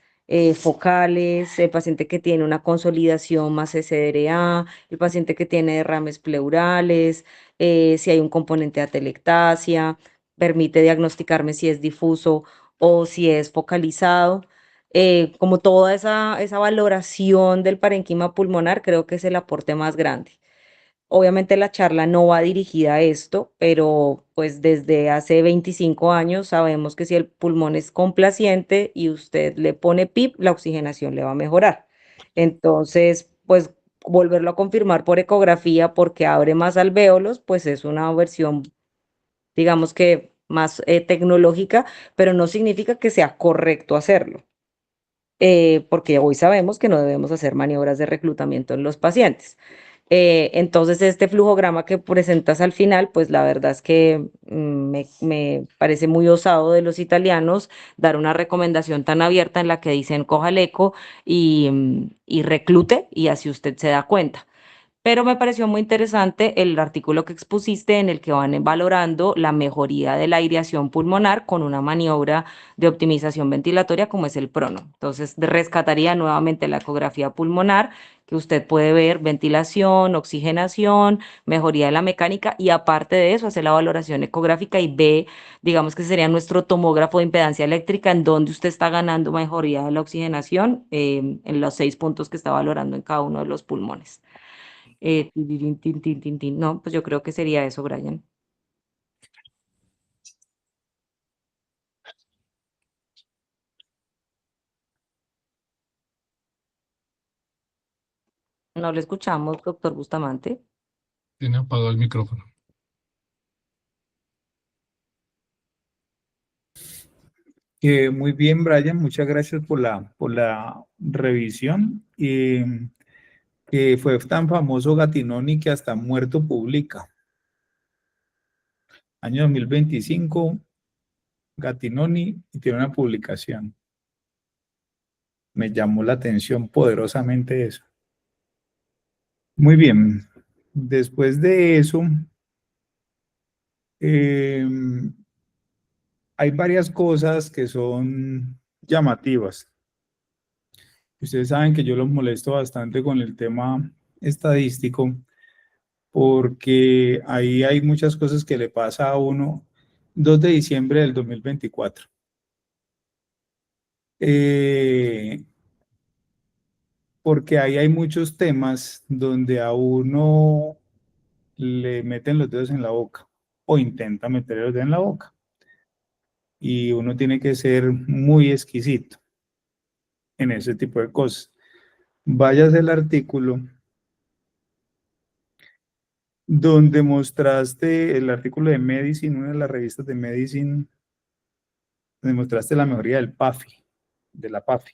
focales, el paciente que tiene una consolidación más SDRA, el paciente que tiene derrames pleurales, si hay un componente de atelectasia, permite diagnosticarme si es difuso o si es focalizado. Como toda esa valoración del parenquima pulmonar, creo que es el aporte más grande. Obviamente la charla no va dirigida a esto, pero pues desde hace 25 años sabemos que si el pulmón es complaciente y usted le pone PIP, la oxigenación le va a mejorar. Entonces, pues volverlo a confirmar por ecografía porque abre más alvéolos, pues es una versión, digamos que más tecnológica, pero no significa que sea correcto hacerlo, porque hoy sabemos que no debemos hacer maniobras de reclutamiento en los pacientes. Entonces, este flujograma que presentas al final, pues la verdad es que me parece muy osado de los italianos dar una recomendación tan abierta en la que dicen coja el eco y reclute y así usted se da cuenta. Pero me pareció muy interesante el artículo que expusiste en el que van valorando la mejoría de la aireación pulmonar con una maniobra de optimización ventilatoria como es el prono. Entonces, rescataría nuevamente la ecografía pulmonar, que usted puede ver ventilación, oxigenación, mejoría de la mecánica y aparte de eso hacer la valoración ecográfica y ve, digamos que sería nuestro tomógrafo de impedancia eléctrica en donde usted está ganando mejoría de la oxigenación en los 6 puntos que está valorando en cada uno de los pulmones. No, pues yo creo que sería eso, Brian. No le escuchamos, doctor Bustamante. Tiene apagado el micrófono. Muy bien, Brian, muchas gracias por la revisión. Que fue tan famoso Gatinoni que hasta muerto publica. Año 2025, Gatinoni, y tiene una publicación. Me llamó la atención poderosamente eso. Muy bien, después de eso, hay varias cosas que son llamativas. Ustedes saben que yo los molesto bastante con el tema estadístico porque ahí hay muchas cosas que le pasa a uno. 2 de diciembre del 2024. Eh, porque ahí hay muchos temas donde a uno le meten los dedos en la boca o intenta meter los dedos en la boca. Y uno tiene que ser muy exquisito en ese tipo de cosas. Vayas al artículo donde mostraste el artículo de Medicine, una de las revistas de Medicine, donde mostraste la mejoría del PAFI, de la PAFI.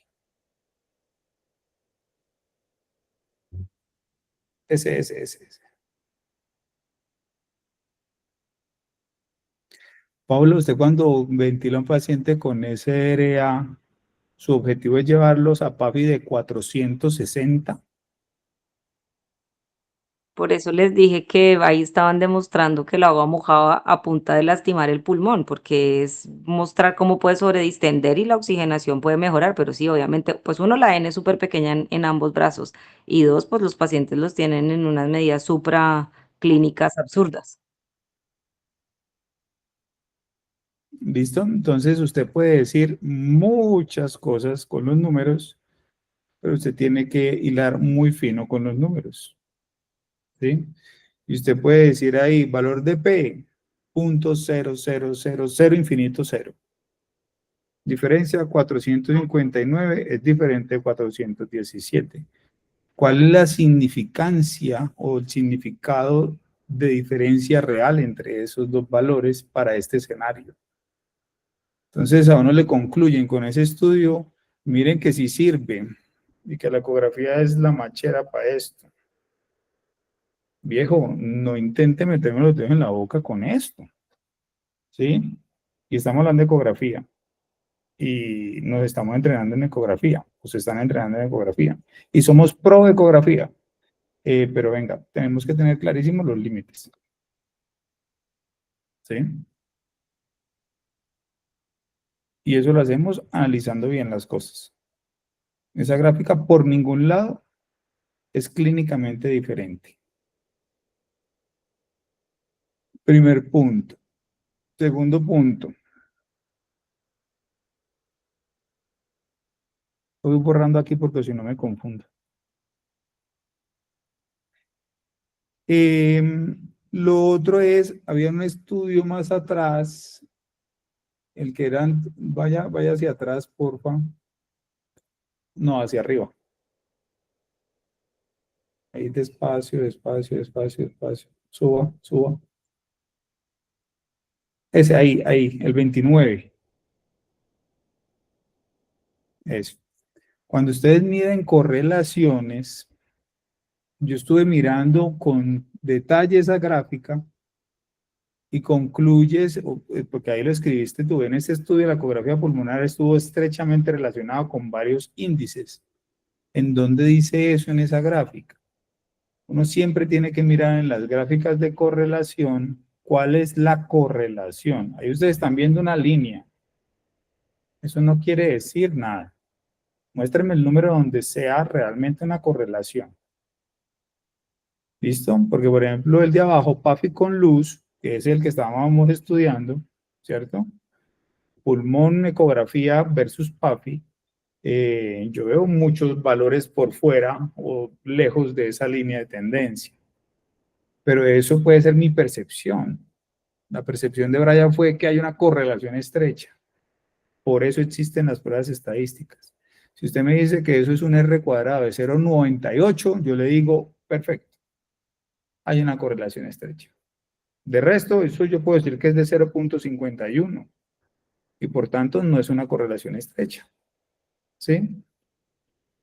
Ese. Pablo, usted cuando ventila a un paciente con SRA, su objetivo es llevarlos a PAFI de 460. Por eso les dije que ahí estaban demostrando que el agua mojada a punta de lastimar el pulmón, porque es mostrar cómo puede sobredistender y la oxigenación puede mejorar, pero sí, obviamente, pues uno, la N es súper pequeña en ambos brazos, y dos, pues los pacientes los tienen en unas medidas supraclínicas absurdas. ¿Listo? Entonces usted puede decir muchas cosas con los números, pero usted tiene que hilar muy fino con los números. ¿Sí? Y usted puede decir ahí, valor de P, 0.0000 infinito 0. Diferencia 459 es diferente de 417. ¿Cuál es la significancia o el significado de diferencia real entre esos dos valores para este escenario? Entonces a uno le concluyen con ese estudio, miren que sí sirve y que la ecografía es la machera para esto. Viejo, no intente meterme los dedos en la boca con esto, ¿sí? Y estamos hablando de ecografía y nos estamos entrenando en ecografía, o se están entrenando en ecografía y somos pro ecografía, pero venga, tenemos que tener clarísimos los límites, ¿sí? Y eso lo hacemos analizando bien las cosas. Esa gráfica por ningún lado es clínicamente diferente. Primer punto. Segundo punto. Estoy borrando aquí porque si no me confundo. Lo otro es, había un estudio más atrás, el que eran, vaya hacia atrás, porfa. No, hacia arriba. Ahí despacio. Suba. Ese ahí, el 29. Eso. Cuando ustedes miden correlaciones, yo estuve mirando con detalle esa gráfica y concluyes, porque ahí lo escribiste tú, en este estudio la ecografía pulmonar estuvo estrechamente relacionado con varios índices. ¿En dónde dice eso en esa gráfica? Uno siempre tiene que mirar en las gráficas de correlación cuál es la correlación. Ahí ustedes están viendo una línea. Eso no quiere decir nada. Muéstrenme el número donde sea realmente una correlación. ¿Listo? Porque, por ejemplo, el de abajo, PAFI con luz, que es el que estábamos estudiando, ¿cierto? Pulmón, ecografía versus PAFI. Yo veo muchos valores por fuera o lejos de esa línea de tendencia. Pero eso puede ser mi percepción. La percepción de Brian fue que hay una correlación estrecha. Por eso existen las pruebas estadísticas. Si usted me dice que eso es un R cuadrado de 0,98, yo le digo, perfecto. Hay una correlación estrecha. De resto, eso yo puedo decir que es de 0,51 y por tanto no es una correlación estrecha. ¿Sí?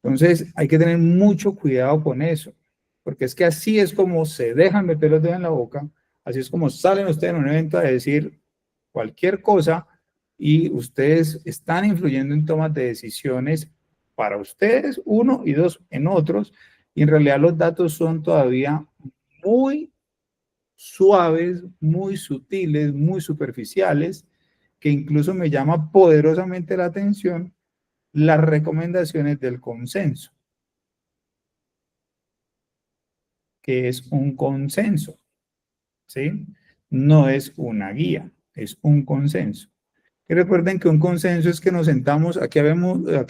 Entonces hay que tener mucho cuidado con eso, porque es que así es como se dejan meter los dedos en la boca, así es como salen ustedes en un evento a decir cualquier cosa y ustedes están influyendo en tomas de decisiones para ustedes, uno, y dos, en otros, y en realidad los datos son todavía muy suaves, muy sutiles, muy superficiales, que incluso me llama poderosamente la atención las recomendaciones del consenso, que es un consenso, ¿sí? No es una guía, es un consenso. Y recuerden que un consenso es que nos sentamos, aquí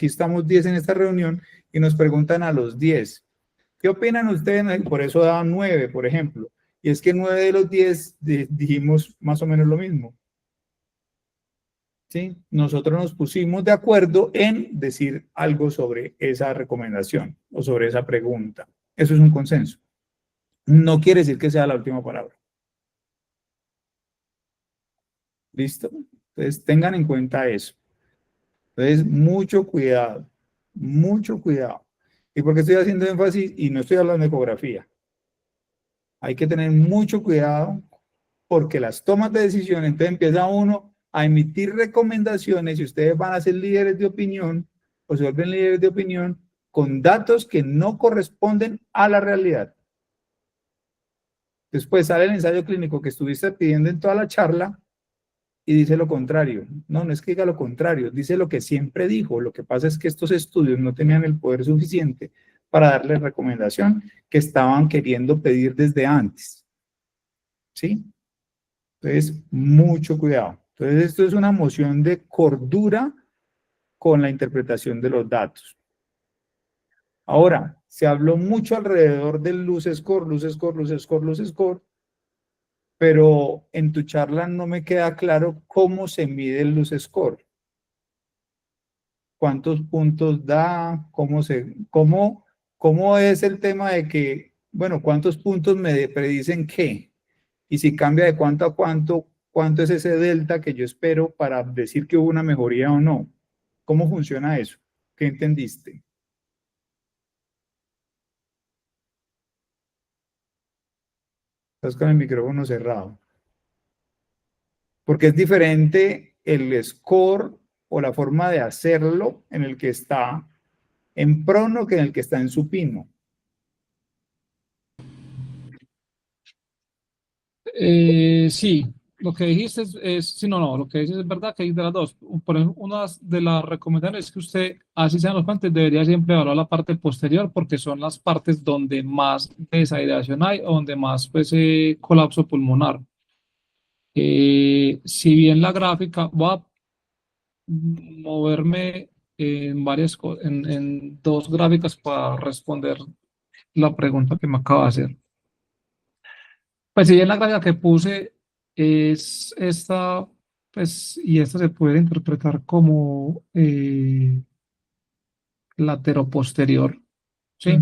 estamos 10 en esta reunión y nos preguntan a los 10, ¿qué opinan ustedes? Por eso daban 9, por ejemplo. Y es que 9 de los 10 dijimos más o menos lo mismo. ¿Sí? Nosotros nos pusimos de acuerdo en decir algo sobre esa recomendación o sobre esa pregunta. Eso es un consenso. No quiere decir que sea la última palabra. ¿Listo? Entonces, tengan en cuenta eso. Entonces, mucho cuidado, mucho cuidado. ¿Y por qué estoy haciendo énfasis? Y no estoy hablando de ecografía. Hay que tener mucho cuidado porque las tomas de decisiones, entonces empieza uno a emitir recomendaciones y ustedes van a ser líderes de opinión o se vuelven líderes de opinión con datos que no corresponden a la realidad. Después sale el ensayo clínico que estuviste pidiendo en toda la charla y dice lo contrario. No, no es que diga lo contrario, dice lo que siempre dijo. Lo que pasa es que estos estudios no tenían el poder suficiente para darle recomendación que estaban queriendo pedir desde antes. ¿Sí? Entonces, mucho cuidado. Entonces, esto es una moción de cordura con la interpretación de los datos. Ahora, se habló mucho alrededor del luz score, pero en tu charla no me queda claro cómo se mide el luz score. ¿Cuántos puntos da? ¿Cómo es el tema de que, bueno, cuántos puntos me predicen qué? Y si cambia de cuánto a cuánto es ese delta que yo espero para decir que hubo una mejoría o no. ¿Cómo funciona eso? ¿Qué entendiste? Estás con el micrófono cerrado. Porque es diferente el score o la forma de hacerlo en el que está en prono que en el que está en supino. Sí, lo que dijiste sí, no, lo que dices es verdad que hay de las dos. Por ejemplo, una de las recomendaciones es que usted, así sean los puentes, debería siempre evaluar la parte posterior porque son las partes donde más desaireación hay o donde más pues, colapso pulmonar. Si bien la gráfica va a moverme en en dos gráficas para responder la pregunta que me acaba de hacer. Pues si bien la gráfica que puse es esta, pues, y esta se puede interpretar como lateroposterior, ¿sí?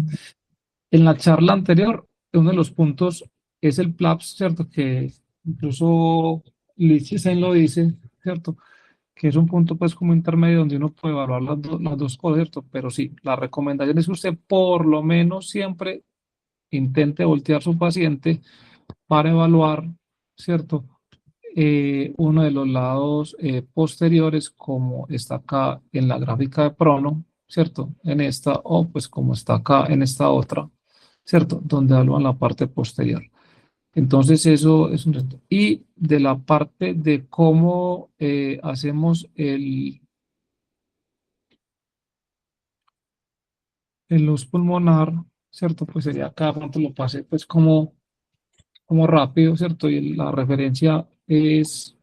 En la charla anterior, uno de los puntos es el PLAPS, ¿cierto? Que incluso Lichtenstein lo dice, ¿cierto? Que es un punto pues como intermedio donde uno puede evaluar las dos cosas, ¿cierto? Pero sí, la recomendación es que usted por lo menos siempre intente voltear su paciente para evaluar, ¿cierto? Uno de los lados posteriores, como está acá en la gráfica de Prono, ¿cierto? En esta, o pues como está acá en esta otra, ¿cierto? Donde evalúan la parte posterior. Entonces eso es un reto. Y de la parte de cómo hacemos el luz pulmonar, ¿cierto? Pues sería acá, pronto lo pasé pues como rápido, ¿cierto? Y la referencia es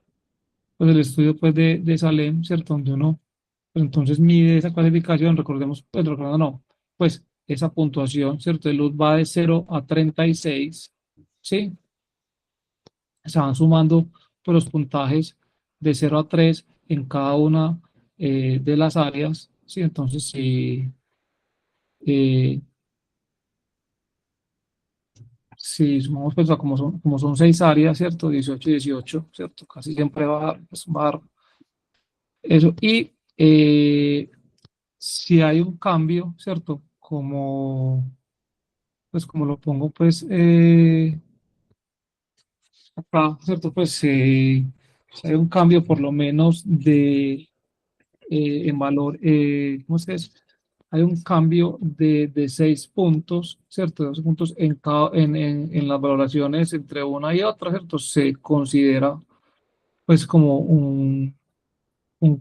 pues el estudio pues de Salem, ¿cierto? Donde uno pues, entonces mide esa clasificación, recordemos, pues recordando no, pues esa puntuación, ¿cierto? De luz va de 0 a 36, ¿sí? Se van sumando pues, los puntajes de 0 a 3 en cada una de las áreas, ¿sí? Entonces, eh, si sumamos pues, como son 6 áreas, ¿cierto? 18 y 18, ¿cierto? Casi siempre va a dar eso. Y si hay un cambio, ¿cierto? Como lo pongo, pues, acá, ¿cierto? Pues, si hay un cambio por lo menos en valor, ¿cómo es que es? Hay un cambio de 6 puntos, ¿cierto? 2 puntos en las valoraciones entre una y otra, ¿cierto? Se considera, pues, como un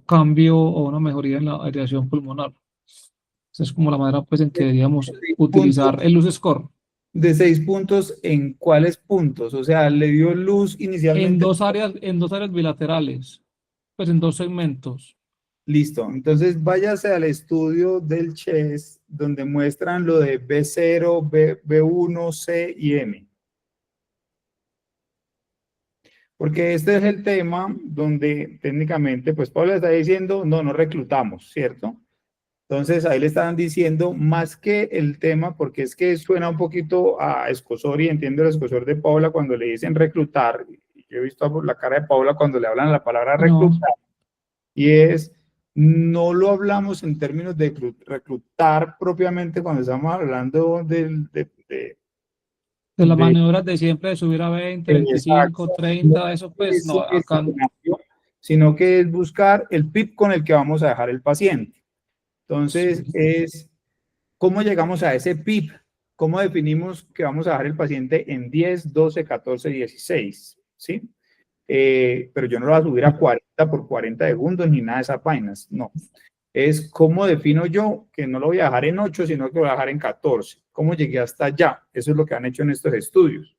cambio o una mejoría en la aireación pulmonar. Esa es como la manera pues en que deberíamos utilizar el luz score. ¿De 6 puntos en cuáles puntos? O sea, le dio luz inicialmente. En dos áreas bilaterales. pues en 2 segmentos. Listo, entonces váyase al estudio del CHES donde muestran lo de B0, B1, C y M. Porque este es el tema donde técnicamente, pues Pablo está diciendo, no reclutamos, ¿cierto? Entonces ahí le estaban diciendo más que el tema, porque es que suena un poquito a escosor y entiendo el escosor de Paula cuando le dicen reclutar. Yo he visto la cara de Paula cuando le hablan la palabra No, reclutar. Y es, no lo hablamos en términos de reclutar propiamente cuando estamos hablando de las maniobras de siempre de subir a 20, 25, exacto, 30, eso pues no, ese acá no. escenario, sino que es buscar el PIB con el que vamos a dejar el paciente. Entonces, Sí. es cómo llegamos a ese PIB, cómo definimos que vamos a dejar el paciente en 10, 12, 14, 16, ¿sí? Pero yo no lo voy a subir a 40 por 40 segundos ni nada de esas vainas, no. Es cómo defino yo que no lo voy a dejar en 8, sino que lo voy a dejar en 14. ¿Cómo llegué hasta allá? Eso es lo que han hecho en estos estudios.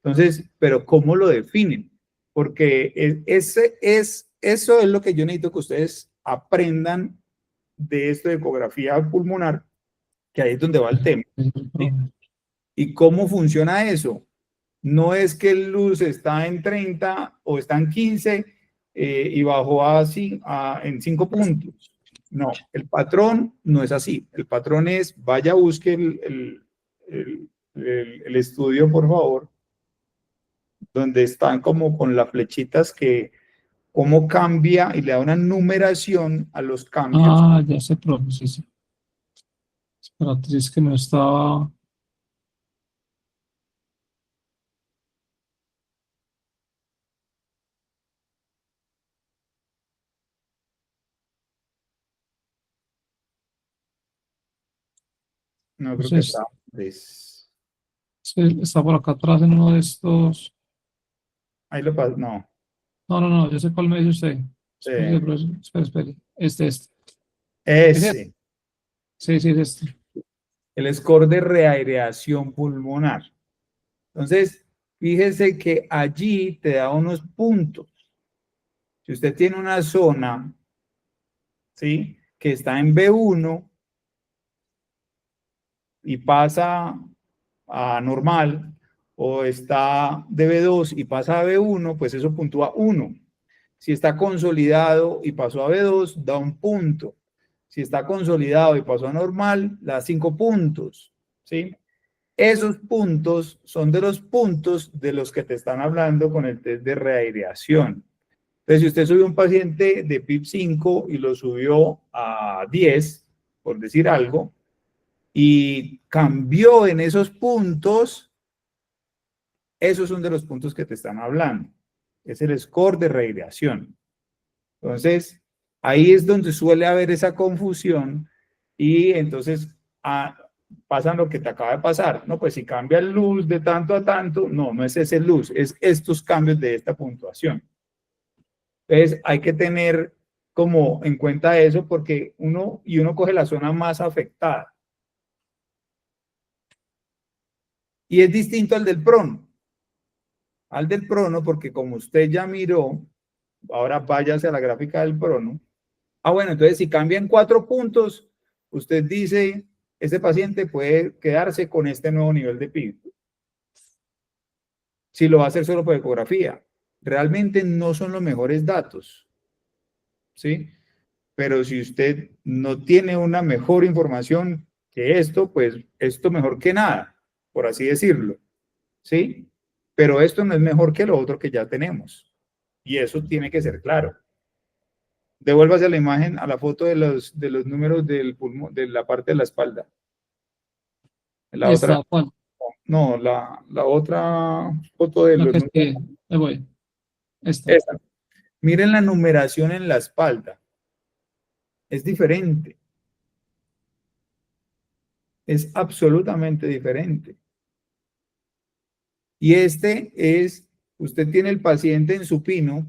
Entonces, pero ¿cómo lo definen? Porque eso es lo que yo necesito que ustedes aprendan de esto de ecografía pulmonar, que ahí es donde va el tema. ¿Sí? ¿Y cómo funciona eso? No es que el luz está en 30 o está en 15 y bajó en 5 puntos. No, el patrón no es así. El patrón es, vaya, busque el estudio, por favor, donde están como con las flechitas que, cómo cambia y le da una numeración a los cambios. Ah, ya sé, profe, sí, sí. Espérate, es que no estaba. No creo que Entonces, está. está por acá atrás en uno de estos. Ahí lo paso. No. No, yo sé cuál me dice usted. Espere, Eh, profesor, espere. Este. ¿Es este? ese. Sí, sí, es este. El score de reaireación pulmonar. Entonces, fíjese que allí te da unos puntos. Si usted tiene una zona, ¿sí?, que está en B1 y pasa a normal, o está de B2 y pasa a B1, pues eso puntúa 1. Si está consolidado y pasó a B2, da 1 punto. Si está consolidado y pasó a normal, da 5 puntos, ¿sí? Esos puntos son de los puntos de los que te están hablando con el test de reaireación. Entonces, si usted subió un paciente de PIB 5 y lo subió a 10, por decir algo, y cambió en esos puntos, esos son de los puntos que te están hablando. Es el score de reaireación. Entonces, ahí es donde suele haber esa confusión y entonces pasa lo que te acaba de pasar. No, pues si cambia el luz de tanto a tanto, no es ese luz, es estos cambios de esta puntuación. Entonces, hay que tener como en cuenta eso porque uno coge la zona más afectada. Y es distinto al del prono. Al del prono, porque como usted ya miró, ahora váyase a la gráfica del prono. Bueno, entonces si cambian 4 puntos, usted dice, este paciente puede quedarse con este nuevo nivel de PIB. Si lo va a hacer solo por ecografía. Realmente no son los mejores datos, ¿sí? Pero si usted no tiene una mejor información que esto, pues esto mejor que nada, por así decirlo, ¿sí? Pero esto no es mejor que lo otro que ya tenemos. Y eso tiene que ser claro. Devuélvase a la imagen, a la foto de los números del pulmón, de la parte de la espalda. La otra, Esta, ¿cuál? no, la otra foto de La los que números. sí, ahí voy. Esta. Esta. Miren la numeración en la espalda. Es diferente. Es absolutamente diferente. Y usted tiene el paciente en supino,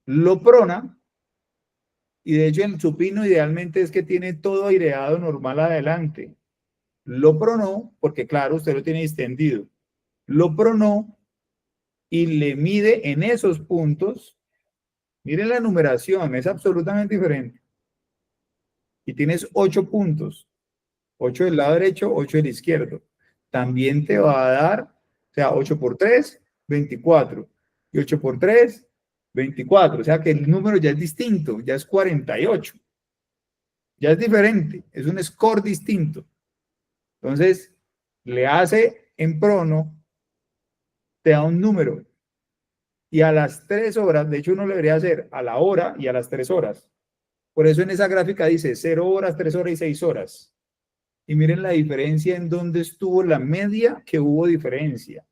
lo prona, y de hecho en supino idealmente es que tiene todo aireado normal adelante. Lo pronó, porque claro, usted lo tiene extendido. Lo pronó y le mide en esos puntos Miren la numeración, es absolutamente diferente. Y tienes 8 puntos. 8 del lado derecho, 8 del izquierdo. También te va a dar, o sea, 8 por 3, 24. Y 8 por 3, 24. O sea que el número ya es distinto, ya es 48. Ya es diferente, es un score distinto. Entonces, le hace en prono, te da un número. Y a las 3 horas, de hecho uno lo debería hacer a la hora y a las 3 horas. Por eso en esa gráfica dice 0 horas, 3 horas y 6 horas. Y miren la diferencia en dónde estuvo la media, que hubo diferencia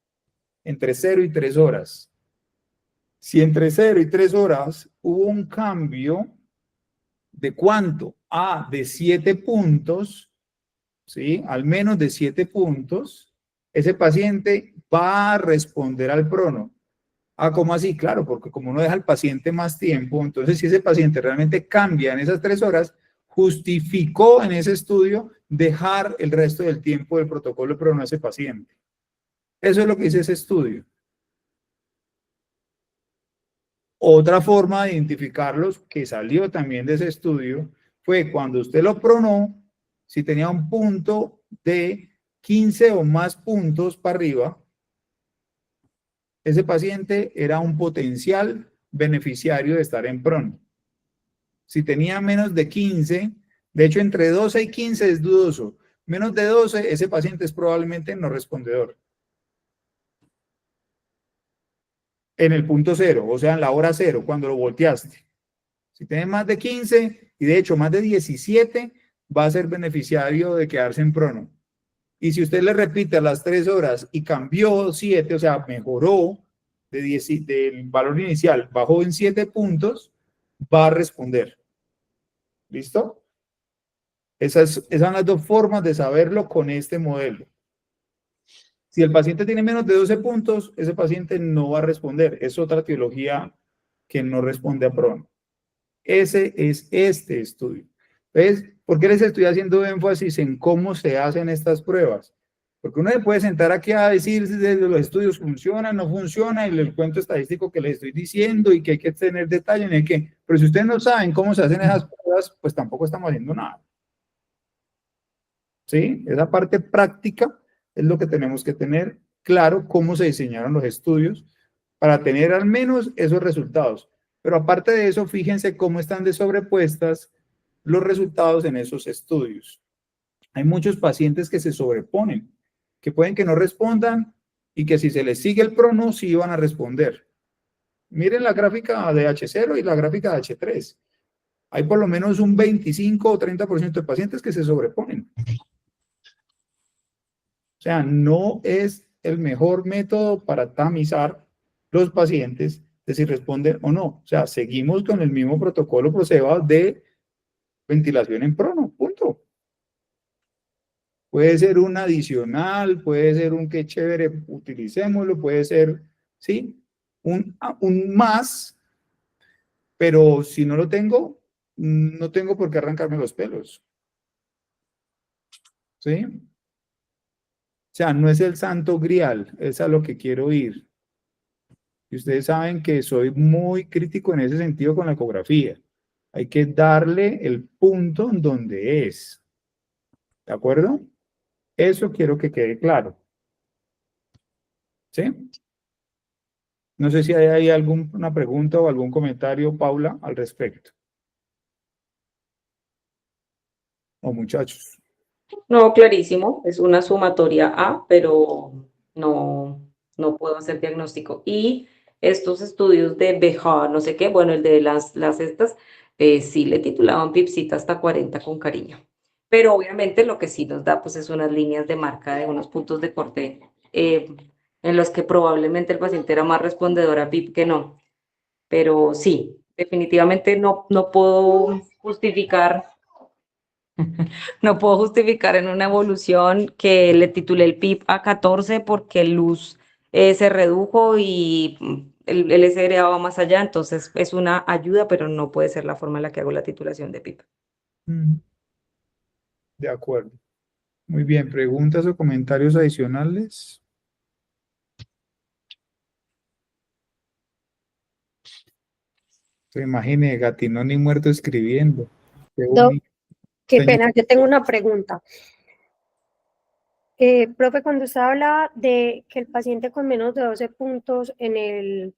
entre 0 y 3 horas. Si entre 0 y 3 horas hubo un cambio, ¿de cuánto? De 7 puntos, ¿sí? Al menos de 7 puntos, ese paciente va a responder al prono. ¿Cómo así? Claro, porque como uno deja al paciente más tiempo, entonces si ese paciente realmente cambia en esas 3 horas, justificó en ese estudio dejar el resto del tiempo del protocolo prono a ese paciente. Eso es lo que dice ese estudio. Otra forma de identificarlos, que salió también de ese estudio, fue cuando usted lo pronó, si tenía un punto de 15 o más puntos para arriba, ese paciente era un potencial beneficiario de estar en prono. Si tenía menos de 15, de hecho entre 12 y 15 es dudoso, menos de 12 ese paciente es probablemente no respondedor. En el punto 0, o sea en la hora 0, cuando lo volteaste. Si tiene más de 15 y de hecho más de 17, va a ser beneficiario de quedarse en prono. Y si usted le repite a las 3 horas y cambió 7, o sea, mejoró del valor inicial, bajó en 7 puntos, va a responder. ¿Listo? Esas son las dos formas de saberlo con este modelo. Si el paciente tiene menos de 12 puntos, ese paciente no va a responder. Es otra etiología que no responde a prono. Ese es este estudio. ¿Ves? ¿Por qué les estoy haciendo énfasis en cómo se hacen estas pruebas? Porque uno se puede sentar aquí a decir si los estudios funcionan, no funcionan, y el cuento estadístico que les estoy diciendo y que hay que tener detalle en el que, pero si ustedes no saben cómo se hacen esas pruebas, pues tampoco estamos haciendo nada. ¿Sí? Esa parte práctica es lo que tenemos que tener claro, cómo se diseñaron los estudios para tener al menos esos resultados. Pero aparte de eso, fíjense cómo están de sobrepuestas los resultados en esos estudios. Hay muchos pacientes que se sobreponen, que pueden que no respondan y que si se les sigue el prono, sí van a responder. Miren la gráfica de H0 y la gráfica de H3. Hay por lo menos un 25 o 30% de pacientes que se sobreponen. O sea, no es el mejor método para tamizar los pacientes de si responden o no. O sea, seguimos con el mismo protocolo PROSEBA de ventilación en prono, punto. Puede ser un adicional, puede ser un que chévere, utilicémoslo, puede ser, ¿sí? Un más, pero si no lo tengo, no tengo por qué arrancarme los pelos. ¿Sí? O sea, no es el santo grial, es a lo que quiero ir. Y ustedes saben que soy muy crítico en ese sentido con la ecografía. Hay que darle el punto donde es. ¿De acuerdo? Eso quiero que quede claro. ¿Sí? No sé si hay alguna pregunta o algún comentario, Paula, al respecto. O muchachos. No, clarísimo, es una sumatoria A, pero no puedo hacer diagnóstico. Y estos estudios de BEHA, no sé qué, bueno, el de las estas, sí le titulaban Pipsita hasta 40 con cariño. Pero obviamente lo que sí nos da, pues, es unas líneas de marca de unos puntos de corte en los que probablemente el paciente era más respondedor a PIP que no. Pero sí, definitivamente no puedo justificar. No puedo justificar en una evolución que le titulé el PIB a 14 porque el luz se redujo y el SRA va más allá, entonces es una ayuda, pero no puede ser la forma en la que hago la titulación de PIB. De acuerdo. Muy bien, ¿preguntas o comentarios adicionales? Se imagine, Gatinón ni muerto escribiendo. Qué Doc, bonito. qué Señor. pena, yo tengo una pregunta. Profe, cuando usted habla de que el paciente con menos de 12 puntos en el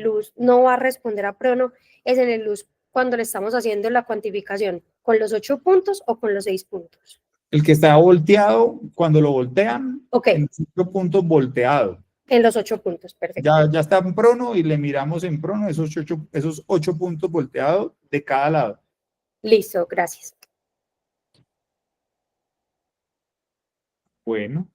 luz no va a responder a prono, es en el luz cuando le estamos haciendo la cuantificación, ¿con los 8 puntos o con los 6 puntos? El que está volteado, cuando lo voltean, Ok, en 5 puntos volteado. en los 8 puntos, perfecto. Ya está en prono y le miramos en prono esos 8 puntos volteados de cada lado. Listo, gracias. Bueno,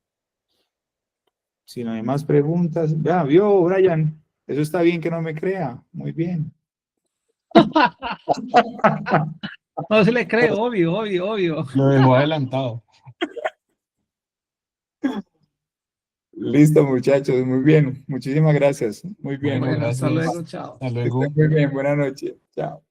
si no hay más preguntas, ya vio, Brian, eso está bien que no me crea. Muy bien. No se le cree, obvio, obvio, obvio. Lo dejó adelantado. Listo, muchachos, muy bien. Muchísimas gracias. Muy bien. Bueno, Bueno, hasta gracias. luego, chao. Hasta Que luego. estén muy bien. Buenas noches. Chao.